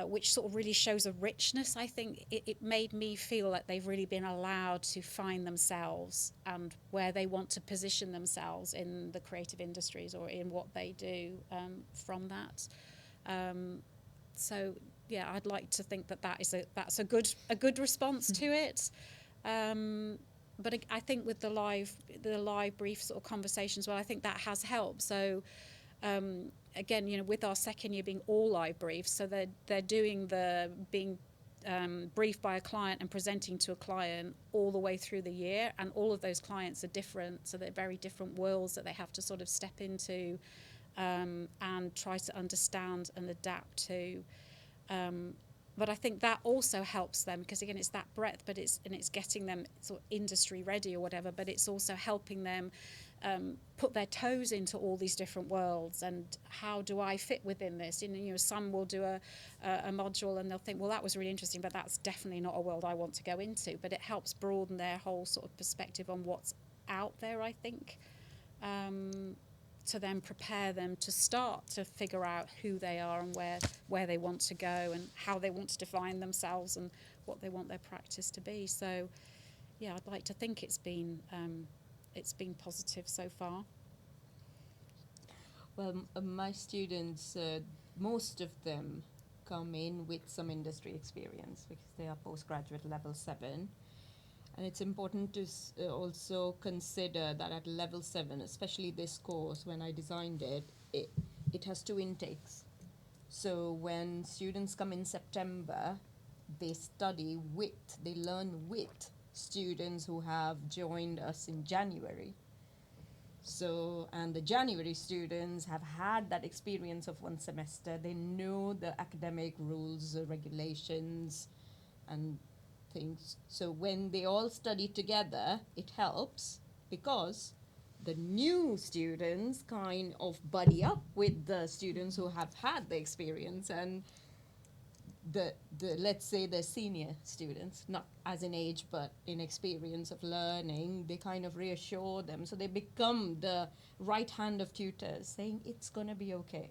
Which sort of really shows a richness. I think it made me feel like they've really been allowed to find themselves and where they want to position themselves in the creative industries or in what they do from that. So yeah, I'd like to think that's a good response to it. But I think with the live brief sort of conversations, well, I think that has helped. So. Again, you know, with our second year being all live briefs, so they're doing being briefed by a client and presenting to a client all the way through the year, and all of those clients are different, so they're very different worlds that they have to sort of step into and try to understand and adapt to. But I think that also helps them because again, it's that breadth, but it's getting them sort of industry ready or whatever. But it's also helping them put their toes into all these different worlds and how do I fit within this? You know, some will do a module and they'll think, well, that was really interesting, but that's definitely not a world I want to go into. But it helps broaden their whole sort of perspective on what's out there, I think, to then prepare them to start to figure out who they are and where they want to go and how they want to define themselves and what they want their practice to be. So, yeah, I'd like to think it's been positive so far. Well, my students, most of them come in with some industry experience because they are postgraduate level 7. And it's important to also consider that at level 7, especially this course, when I designed it, it has 2 intakes. So when students come in September, they learn with students who have joined us in January. So, and the January students have had that experience of 1 semester. They know the academic rules, regulations, and things. So when they all study together, it helps because the new students kind of buddy up with the students who have had the experience, and the let's say the senior students, not as in age but in experience of learning, they kind of reassure them, so they become the right hand of tutors saying it's going to be okay.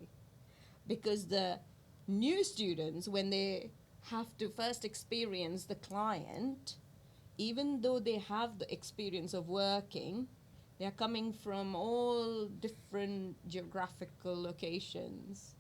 Because the new students, when they have to first experience the client, even though they have the experience of working, they're coming from all different geographical locations.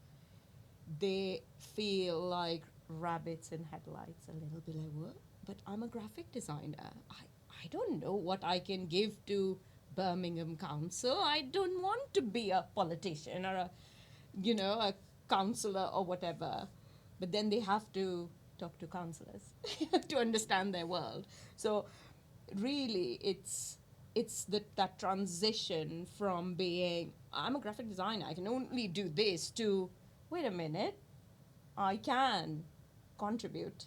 They feel like rabbits in headlights, a little bit like, what? But I'm a graphic designer. I don't know what I can give to Birmingham council. I don't want to be a politician or a councillor or whatever. But then they have to talk to councillors to understand their world. So really, it's that transition from being, I'm a graphic designer, I can only do this, to, wait a minute, I can contribute.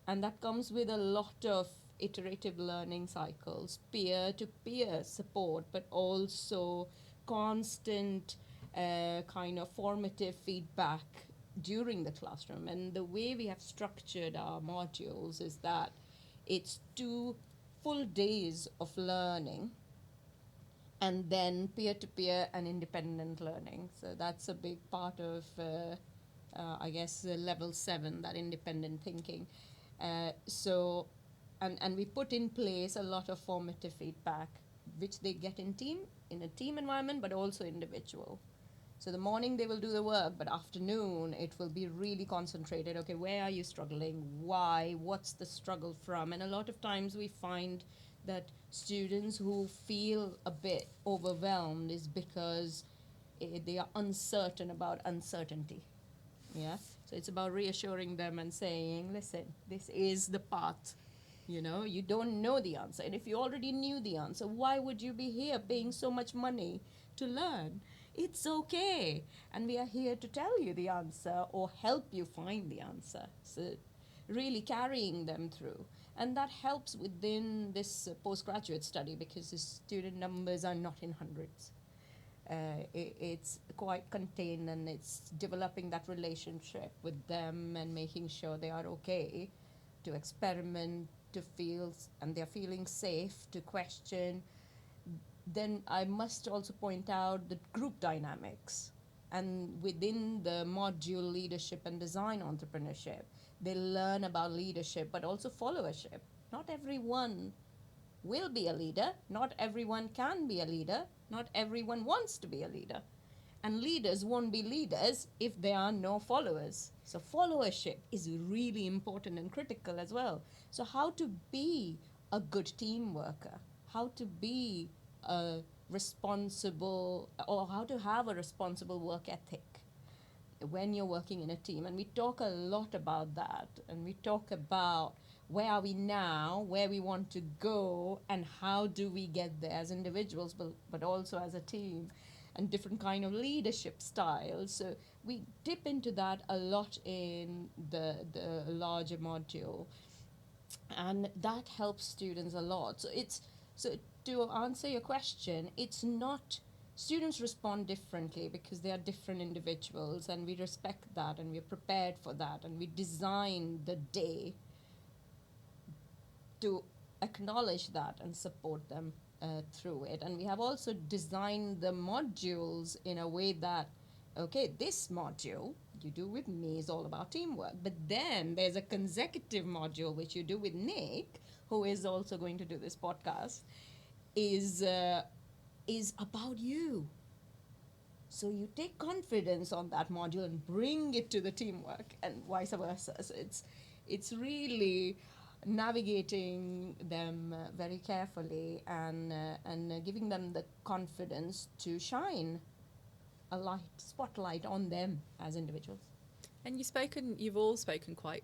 And that comes with a lot of iterative learning cycles, peer-to-peer support, but also constant kind of formative feedback during the classroom. And the way we have structured our modules is that it's 2 full days of learning and then peer-to-peer and independent learning. So that's a big part of, I guess, level 7, that independent thinking. And we put in place a lot of formative feedback, which they get in a team environment, but also individual. So the morning they will do the work, but afternoon it will be really concentrated. Okay, where are you struggling? Why? What's the struggle from? And a lot of times we find that students who feel a bit overwhelmed is because they are uncertain about uncertainty. Yeah, so it's about reassuring them and saying, listen, this is the path. You don't know the answer. And if you already knew the answer, why would you be here paying so much money to learn? It's okay. And we are here to tell you the answer or help you find the answer. So really carrying them through. And that helps within this postgraduate study because the student numbers are not in hundreds. It's quite contained, and it's developing that relationship with them and making sure they are okay to experiment, to feel, and they're feeling safe to question. Then I must also point out the group dynamics. And within the module leadership and design entrepreneurship, they learn about leadership, but also followership. Not everyone will be a leader. Not everyone can be a leader. Not everyone wants to be a leader. And leaders won't be leaders if there are no followers. So followership is really important and critical as well. So how to be a good team worker, how to be a responsible, or how to have a responsible work ethic when you're working in a team. And we talk a lot about that. And we talk about where are we now, where we want to go, and how do we get there as individuals, but also as a team, and different kind of leadership styles. So we dip into that a lot in the larger module, and that helps students a lot. So to answer your question, it's not, students respond differently because they are different individuals, and we respect that, and we're prepared for that, and we design the day to acknowledge that and support them through it. And we have also designed the modules in a way that, okay, this module you do with me is all about teamwork, but then there's a consecutive module which you do with Nick, who is also going to do this podcast, is about you. So you take confidence on that module and bring it to the teamwork, and vice versa. So it's really navigating them very carefully and giving them the confidence to shine a spotlight on them as individuals. And you've all spoken quite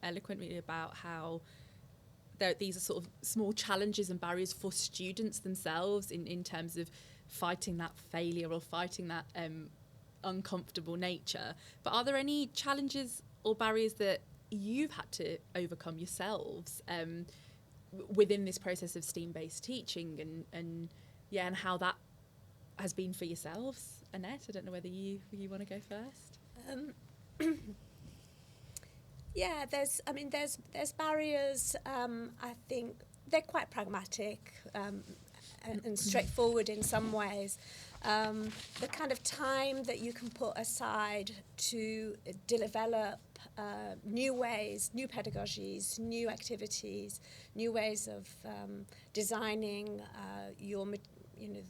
eloquently about how these are sort of small challenges and barriers for students themselves in terms of fighting that failure or fighting that uncomfortable nature. But are there any challenges or barriers that you've had to overcome yourselves within this process of STEAM-based teaching, and how that has been for yourselves? Annette, I don't know whether you want to go first. There's barriers. I think they're quite pragmatic and straightforward in some ways. The kind of time that you can put aside to develop new ways, new pedagogies, new activities, new ways of designing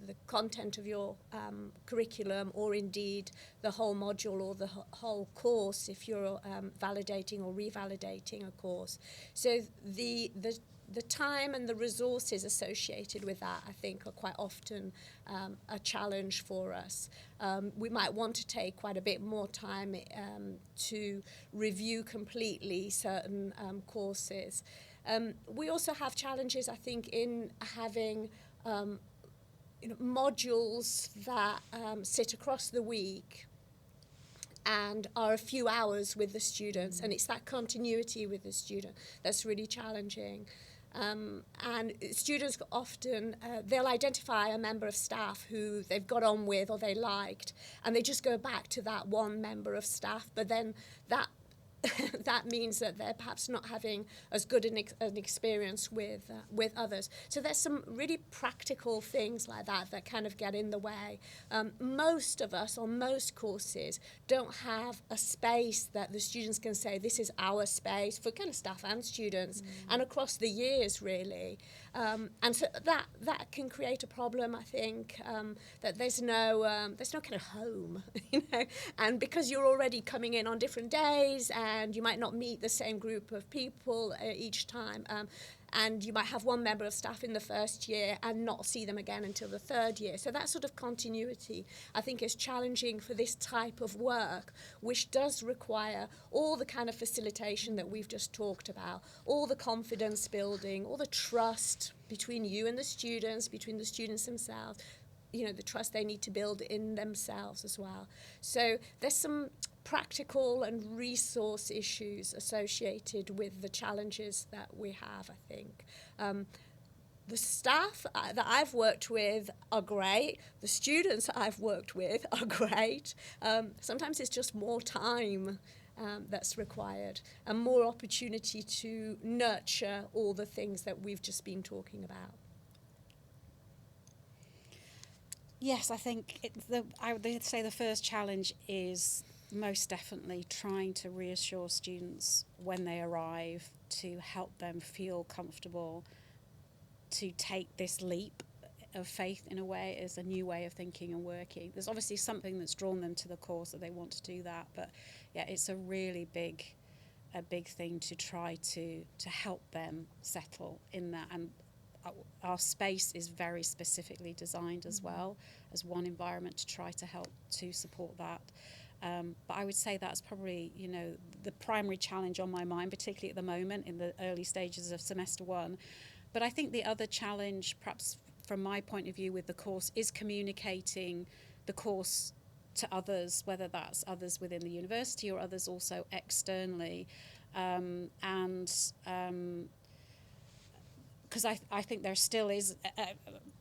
the content of your curriculum, or indeed the whole module or the whole course if you're validating or revalidating a course. So the the time and the resources associated with that, I think, are quite often a challenge for us. We might want to take quite a bit more time to review completely certain courses. We also have challenges, I think, in having modules that sit across the week and are a few hours with the students, and it's that continuity with the student that's really challenging. And students often, they'll identify a member of staff who they've got on with or they liked, and they just go back to that one member of staff, but then that that means that they're perhaps not having as good an experience with others. So there's some really practical things like that kind of get in the way. Most of us on most courses don't have a space that the students can say, this is our space, for kind of staff and students, and across the years really. And so that can create a problem, I think, that there's no kind of home, and because you're already coming in on different days and you might not meet the same group of people each time, and you might have one member of staff in the first year and not see them again until the third year. So that sort of continuity, I think, is challenging for this type of work, which does require all the kind of facilitation that we've just talked about, all the confidence building, all the trust between you and the students, between the students themselves, the trust they need to build in themselves as well. So there's some practical and resource issues associated with the challenges that we have, I think. The staff that I've worked with are great. The students that I've worked with are great. Sometimes it's just more time that's required and more opportunity to nurture all the things that we've just been talking about. Yes, I think I would say the first challenge is most definitely trying to reassure students when they arrive, to help them feel comfortable to take this leap of faith in a way, as a new way of thinking and working. There's obviously something that's drawn them to the course that they want to do that, but yeah, it's a really big thing to try to help them settle in that. And our space is very specifically designed as well as one environment to try to help to support that. But I would say that's probably, the primary challenge on my mind, particularly at the moment in the early stages of semester one. But I think the other challenge, perhaps from my point of view with the course, is communicating the course to others, whether that's others within the university or others also externally. Because I think there still is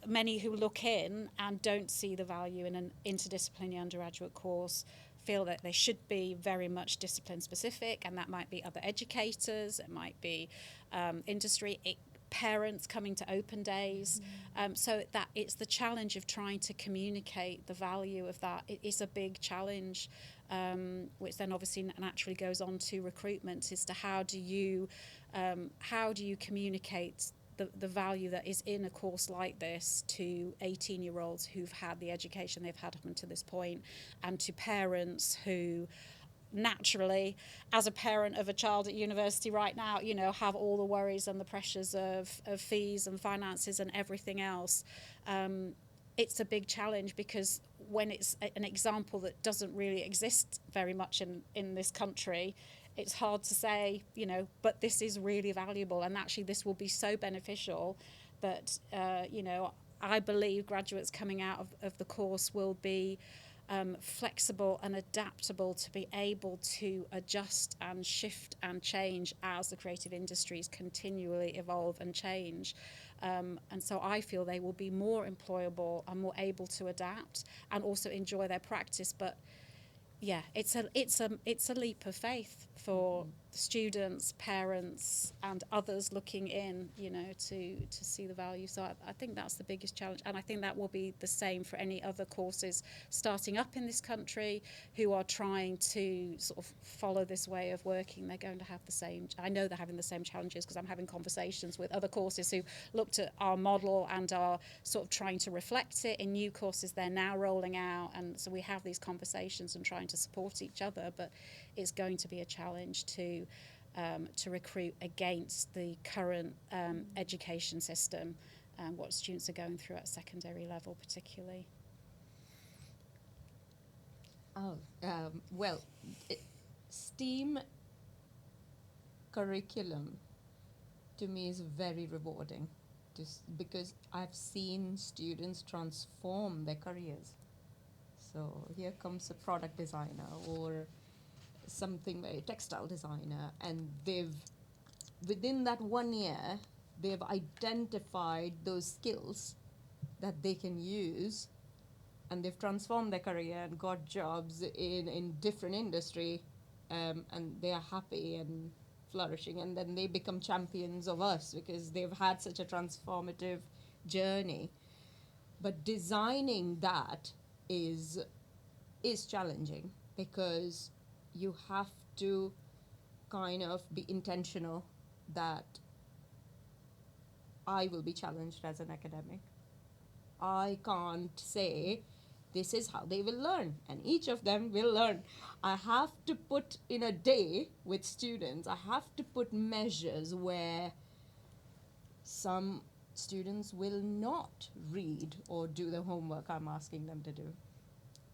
many who look in and don't see the value in an interdisciplinary undergraduate course, feel that they should be very much discipline specific, and that might be other educators, it might be industry, parents coming to open days. So that it's the challenge of trying to communicate the value of that. It is a big challenge, which then obviously naturally goes on to recruitment, as to how do you communicate the value that is in a course like this to 18-year-olds who've had the education they've had up until this point, and to parents who naturally, as a parent of a child at university right now, have all the worries and the pressures of fees and finances and everything else. It's a big challenge, because when it's an example that doesn't really exist very much in this country, it's hard to say, but this is really valuable, and actually this will be so beneficial that, I believe graduates coming out of the course will be flexible and adaptable to be able to adjust and shift and change as the creative industries continually evolve and change. And so I feel they will be more employable and more able to adapt and also enjoy their practice. But yeah, it's a leap of faith for students, parents, and others looking in, to see the value. So I think that's the biggest challenge, and I think that will be the same for any other courses starting up in this country who are trying to sort of follow this way of working. They're going to have the same. I know they're having the same challenges, because I'm having conversations with other courses who looked at our model and are sort of trying to reflect it in new courses they're now rolling out, and so we have these conversations and trying to support each other. But it's going to be a challenge to to recruit against the current education system and what students are going through at secondary level particularly. Well, STEAM curriculum to me is very rewarding because I've seen students transform their careers. So here comes a product designer or something very textile designer, and within that 1 year, they've identified those skills that they can use, and they've transformed their career and got jobs in different industry, and they are happy and flourishing, and then they become champions of us because they've had such a transformative journey. But designing that is challenging because you have to kind of be intentional that I will be challenged as an academic. I can't say this is how they will learn, and each of them will learn. I have to put in a day with students, I have to put measures where some students will not read or do the homework I'm asking them to do.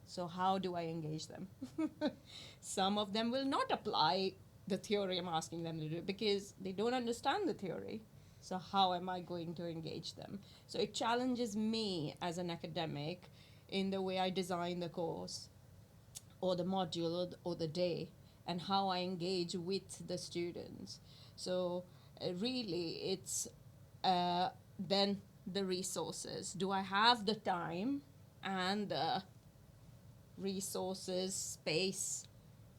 So how do I engage them? Some of them will not apply the theory I'm asking them to do because they don't understand the theory. So how am I going to engage them? So it challenges me as an academic in the way I design the course or the module or the day and how I engage with the students. So really it's then the resources. Do I have the time and the resources, space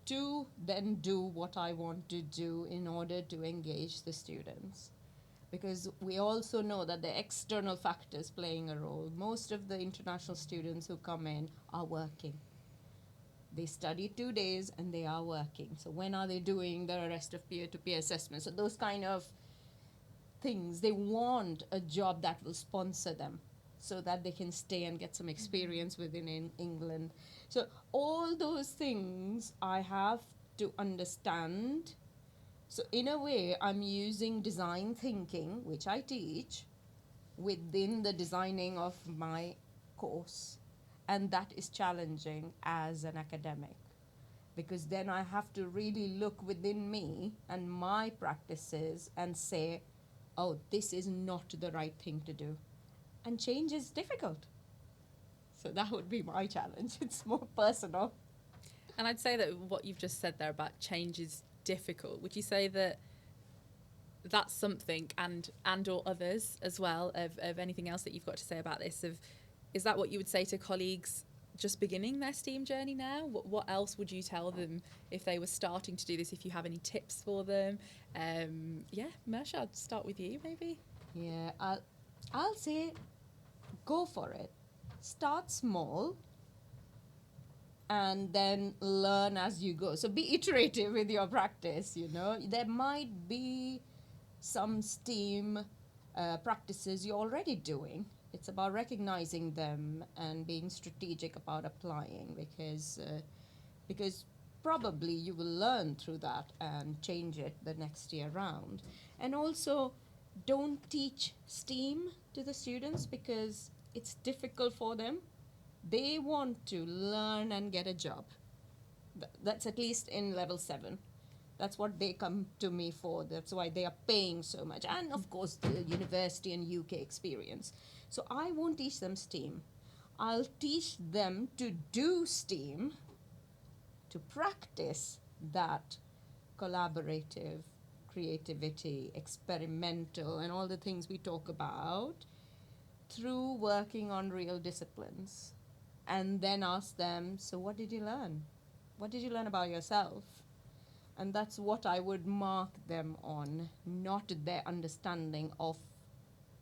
to then do what I want to do in order to engage the students? Because we also know that the external factors playing a role. Most of the international students who come in are working. They study 2 days and they are working. So when are they doing the rest of peer-to-peer assessments? So those kind of things, they want a job that will sponsor them so that they can stay and get some experience within England. So all those things I have to understand. So in a way, I'm using design thinking, which I teach, within the designing of my course. And that is challenging as an academic, because then I have to really look within me and my practices and say, oh, this is not the right thing to do. And change is difficult. So that would be my challenge. It's more personal. And I'd say that what you've just said there about change is difficult. Would you say that that's something, and or others as well, of anything else that you've got to say about this? Is that what you would say to colleagues just beginning their STEAM journey now? What else would you tell them if they were starting to do this, if you have any tips for them? Mersha, I'd start with you maybe. Yeah, I'll say go for it. Start small and then learn as you go. So be iterative with your practice, you know. There might be some STEAM practices you're already doing. It's about recognizing them and being strategic about applying, because probably you will learn through that and change it the next year round. And also, don't teach STEAM to the students because it's difficult for them. They want to learn and get a job. That's at least in level 7. That's what they come to me for. That's why they are paying so much. And of course, the university and UK experience. So I won't teach them STEAM. I'll teach them to do STEAM, to practice that collaborative, creativity, experimental, and all the things we talk about through working on real disciplines. And then ask them, so what did you learn? What did you learn about yourself? And that's what I would mark them on, not their understanding of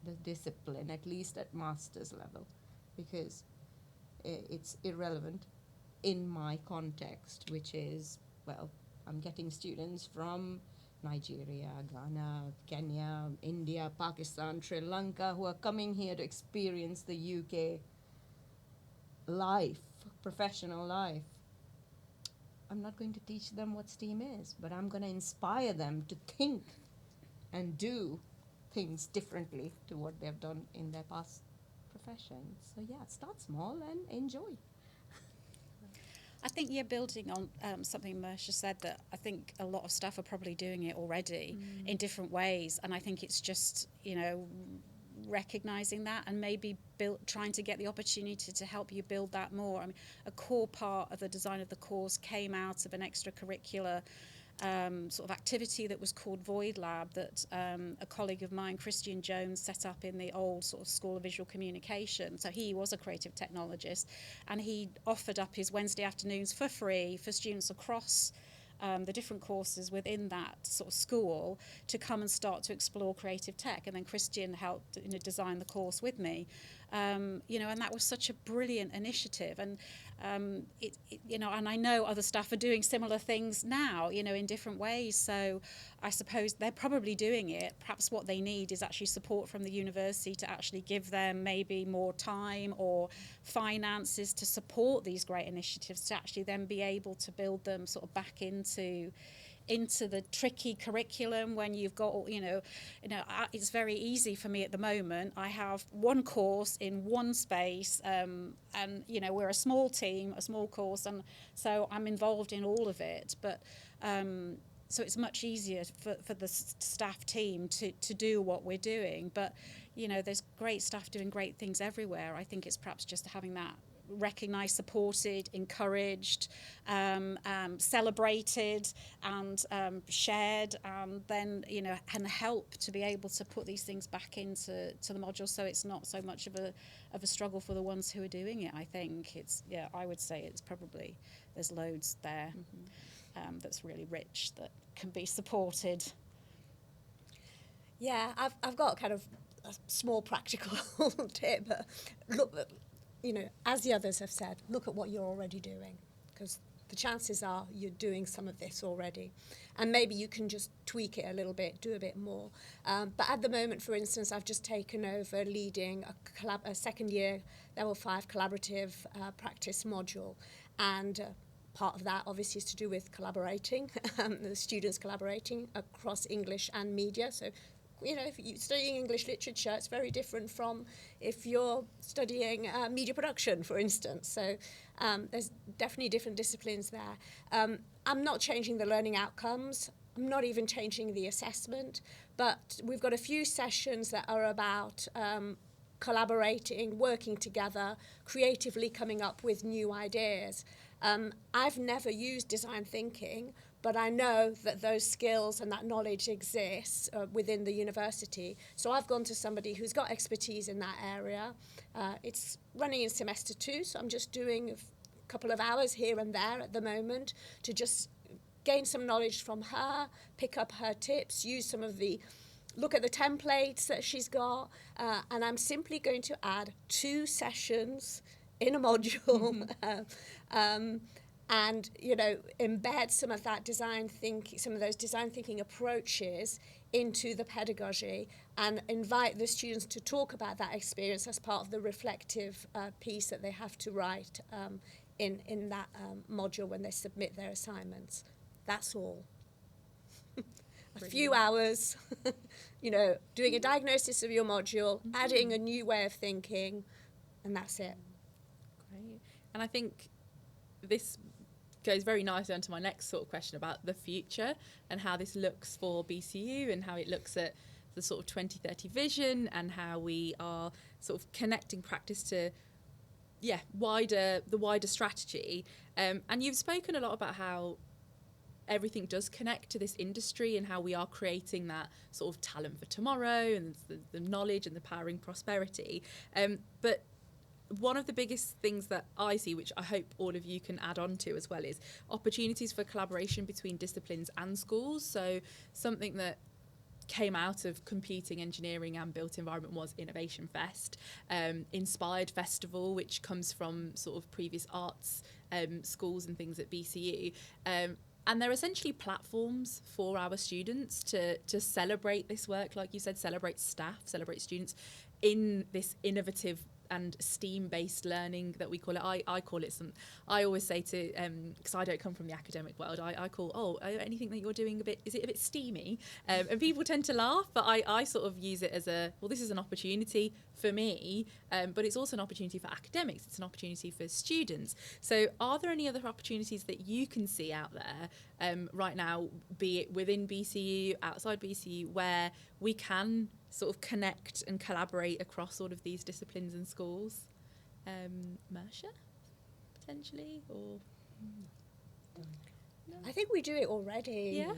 the discipline, at least at master's level, because it's irrelevant in my context, which is, well, I'm getting students from Nigeria, Ghana, Kenya, India, Pakistan, Sri Lanka, who are coming here to experience the UK life, professional life. I'm not going to teach them what STEAM is, but I'm going to inspire them to think and do things differently to what they've done in their past professions. So yeah, start small and enjoy. I think you're building on something Mersha said, that I think a lot of staff are probably doing it already in different ways, and I think it's just, you know, recognising that and maybe trying to get the opportunity to help you build that more. I mean, a core part of the design of the course came out of an extracurricular sort of activity that was called Void Lab, that a colleague of mine, Christian Jones, set up in the old sort of School of Visual Communication. So he was a creative technologist, and he offered up his Wednesday afternoons for free for students across the different courses within that sort of school to come and start to explore creative tech. And then Christian helped, you know, design the course with me, you know, and that was such a brilliant initiative. And you know, and I know other staff are doing similar things now, you know, in different ways. So I suppose they're probably doing it. Perhaps what they need is actually support from the university to actually give them maybe more time or finances to support these great initiatives, to actually then be able to build them sort of back into the tricky curriculum when you've got, it's very easy for me at the moment. I have one course in one space, and, you know, we're a small team, a small course, and so I'm involved in all of it. But so it's much easier for the staff team to do what we're doing. But, you know, there's great staff doing great things everywhere. I think it's perhaps just having that recognised, supported, encouraged, celebrated, and shared, and then, you know, and help to be able to put these things back into the module, so it's not so much of a struggle for the ones who are doing it. I think it's, yeah, I would say it's probably, there's loads there that's really rich that can be supported. Yeah, I've got kind of a small practical tip. Look, you know, as the others have said, look at what you're already doing, because the chances are you're doing some of this already. And maybe you can just tweak it a little bit, do a bit more. But at the moment, for instance, I've just taken over leading a second year level 5 collaborative practice module. And part of that obviously is to do with collaborating, the students collaborating across English and media. So, you know, if you're studying English literature, it's very different from if you're studying media production, for instance. So there's definitely different disciplines there. I'm not changing the learning outcomes. I'm not even changing the assessment. But we've got a few sessions that are about collaborating, working together, creatively coming up with new ideas. I've never used design thinking, but I know that those skills and that knowledge exists within the university. So I've gone to somebody who's got expertise in that area. It's running in semester 2, so I'm just doing a couple of hours here and there at the moment to just gain some knowledge from her, pick up her tips, use some of the, look at the templates that she's got, and I'm simply going to add 2 sessions in a module. And, you know, embed some of that design thinking, some of those design thinking approaches into the pedagogy, and invite the students to talk about that experience as part of the reflective piece that they have to write in that module when they submit their assignments. That's all. A few hours, you know, doing a diagnosis of your module, adding a new way of thinking, and that's it. Great. And I think this goes very nicely onto my next sort of question about the future and how this looks for BCU and how it looks at the sort of 2030 vision and how we are sort of connecting practice to the wider strategy. And you've spoken a lot about how everything does connect to this industry and how we are creating that sort of talent for tomorrow and the knowledge and the powering prosperity. But one of the biggest things that I see, which I hope all of you can add on to as well, is opportunities for collaboration between disciplines and schools. So something that came out of competing engineering and built environment was Innovation Fest, Inspired Festival, which comes from sort of previous arts schools and things at BCU. And they're essentially platforms for our students to celebrate this work, like you said, celebrate staff, celebrate students in this innovative and STEAM-based learning that we call it. I call it I always say to, because I don't come from the academic world, I call, anything that you're doing is it a bit steamy? And people tend to laugh, but I sort of use it as this is an opportunity for me, but it's also an opportunity for academics. It's an opportunity for students. So are there any other opportunities that you can see out there right now, be it within BCU, outside BCU, where we can sort of connect and collaborate across all of these disciplines and schools? Mersha, potentially, or? No. I think we do it already. Yeah.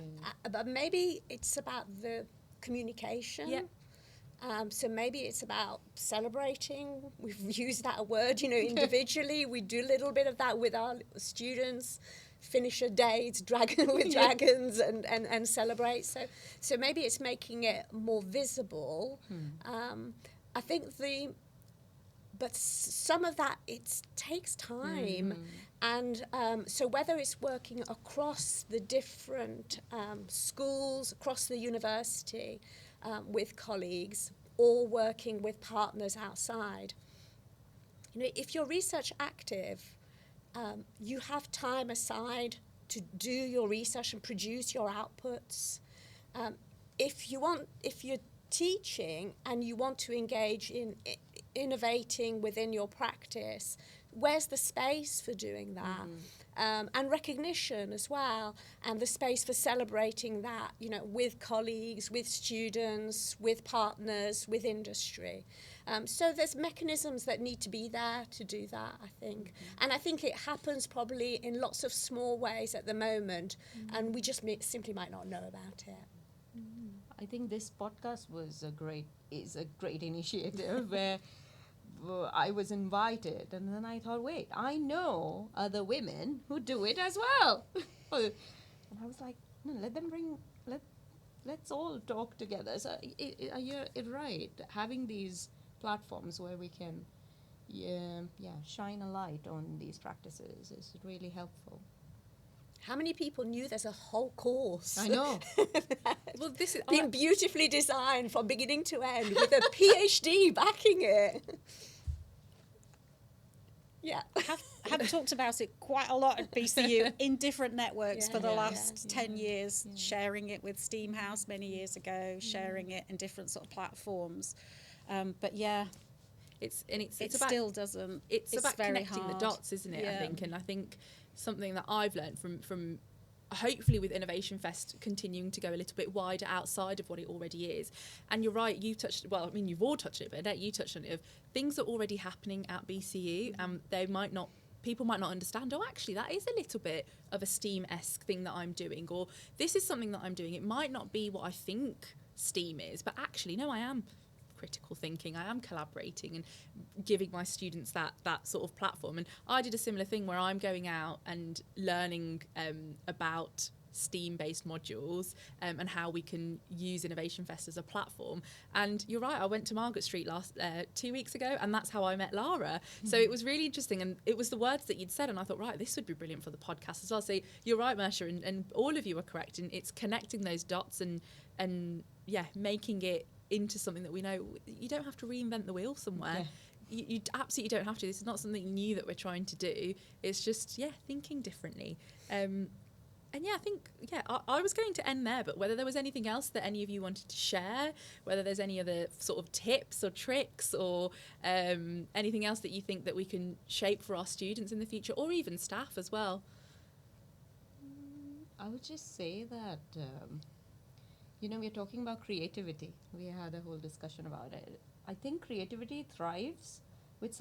But maybe it's about the communication. Yeah. So maybe it's about celebrating. We've used that word, individually. We do a little bit of that with our students. Finish a day, it's with dragons and celebrate. So maybe it's making it more visible. I think but some of that, it takes time. And so whether it's working across the different schools, across the university with colleagues, or working with partners outside, if you're research active, you have time aside to do your research and produce your outputs. If you're teaching and you want to engage in innovating within your practice, where's the space for doing that? And recognition as well, and the space for celebrating that, with colleagues, with students, with partners, with industry. So there's mechanisms that need to be there to do that, I think. And I think it happens probably in lots of small ways at the moment, and we just simply might not know about it. I think this podcast is a great initiative where I was invited, and then I thought, wait, I know other women who do it as well. And I was like, no, let's all talk together. So you're right. Having these platforms where we can shine a light on these practices is really helpful. How many people knew there's a whole course? I know. Well, this is been beautifully designed from beginning to end with a PhD backing it. Yeah. Have talked about it quite a lot at BCU in different networks for the last 10 years, sharing it with STEAMhouse many years ago, sharing it in different sort of platforms. But yeah, it's about, still doesn't. It's about very connecting hard. the dots, isn't it? Yeah. I think, and I think something that I've learned from hopefully with Innovation Fest continuing to go a little bit wider outside of what it already is. And you're right, you've all touched it, but Annette, you touched on it, of things are already happening at BCU, and people might not understand, actually that is a little bit of a STEAM-esque thing that I'm doing, or this is something that I'm doing. It might not be what I think STEAM is, but actually, no, I am critical thinking, I am collaborating and giving my students that sort of platform. And I did a similar thing where I'm going out and learning about STEAM-based modules and how we can use Innovation Fest as a platform. And you're right, I went to Margaret Street 2 weeks ago, and that's how I met Lara. So it was really interesting, and it was the words that you'd said, and I thought, right, this would be brilliant for the podcast as well. So you're right, Mersha, and all of you are correct, and it's connecting those dots and making it into something that we know. You don't have to reinvent the wheel somewhere. You absolutely don't have to. This is not something new that we're trying to do. It's just thinking differently. And I think I was going to end there, but whether there was anything else that any of you wanted to share, whether there's any other sort of tips or tricks or anything else that you think that we can shape for our students in the future, or even staff as well. I would just say that we're talking about creativity. We had a whole discussion about it. I think creativity thrives with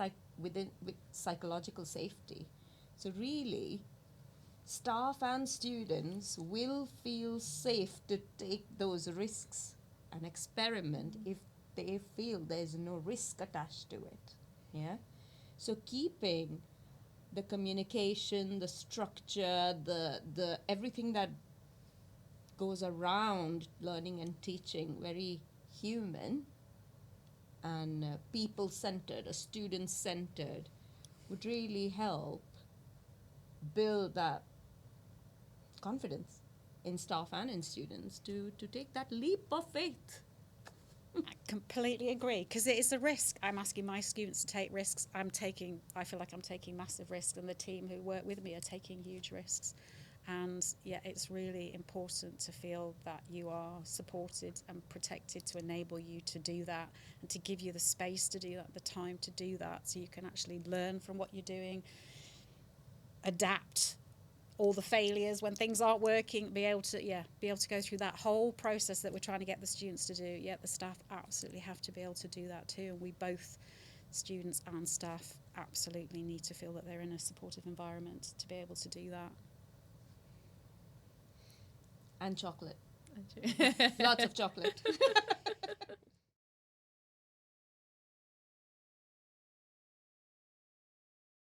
psychological safety. So really, staff and students will feel safe to take those risks and experiment if they feel there's no risk attached to it. Yeah. So keeping the communication, the structure, the everything that goes around learning and teaching very human and people-centered, student-centered, would really help build that confidence in staff and in students to take that leap of faith I completely agree, because it is a risk. I'm asking my students to take risks. I feel like I'm taking massive risks, and the team who work with me are taking huge risks. And yeah, it's really important to feel that you are supported and protected to enable you to do that, and to give you the space to do that, the time to do that, so you can actually learn from what you're doing, adapt all the failures when things aren't working, be able to go through that whole process that we're trying to get the students to do. Yeah, the staff absolutely have to be able to do that too, and we both, students and staff, absolutely need to feel that they're in a supportive environment to be able to do that. And chocolate. Lots of chocolate.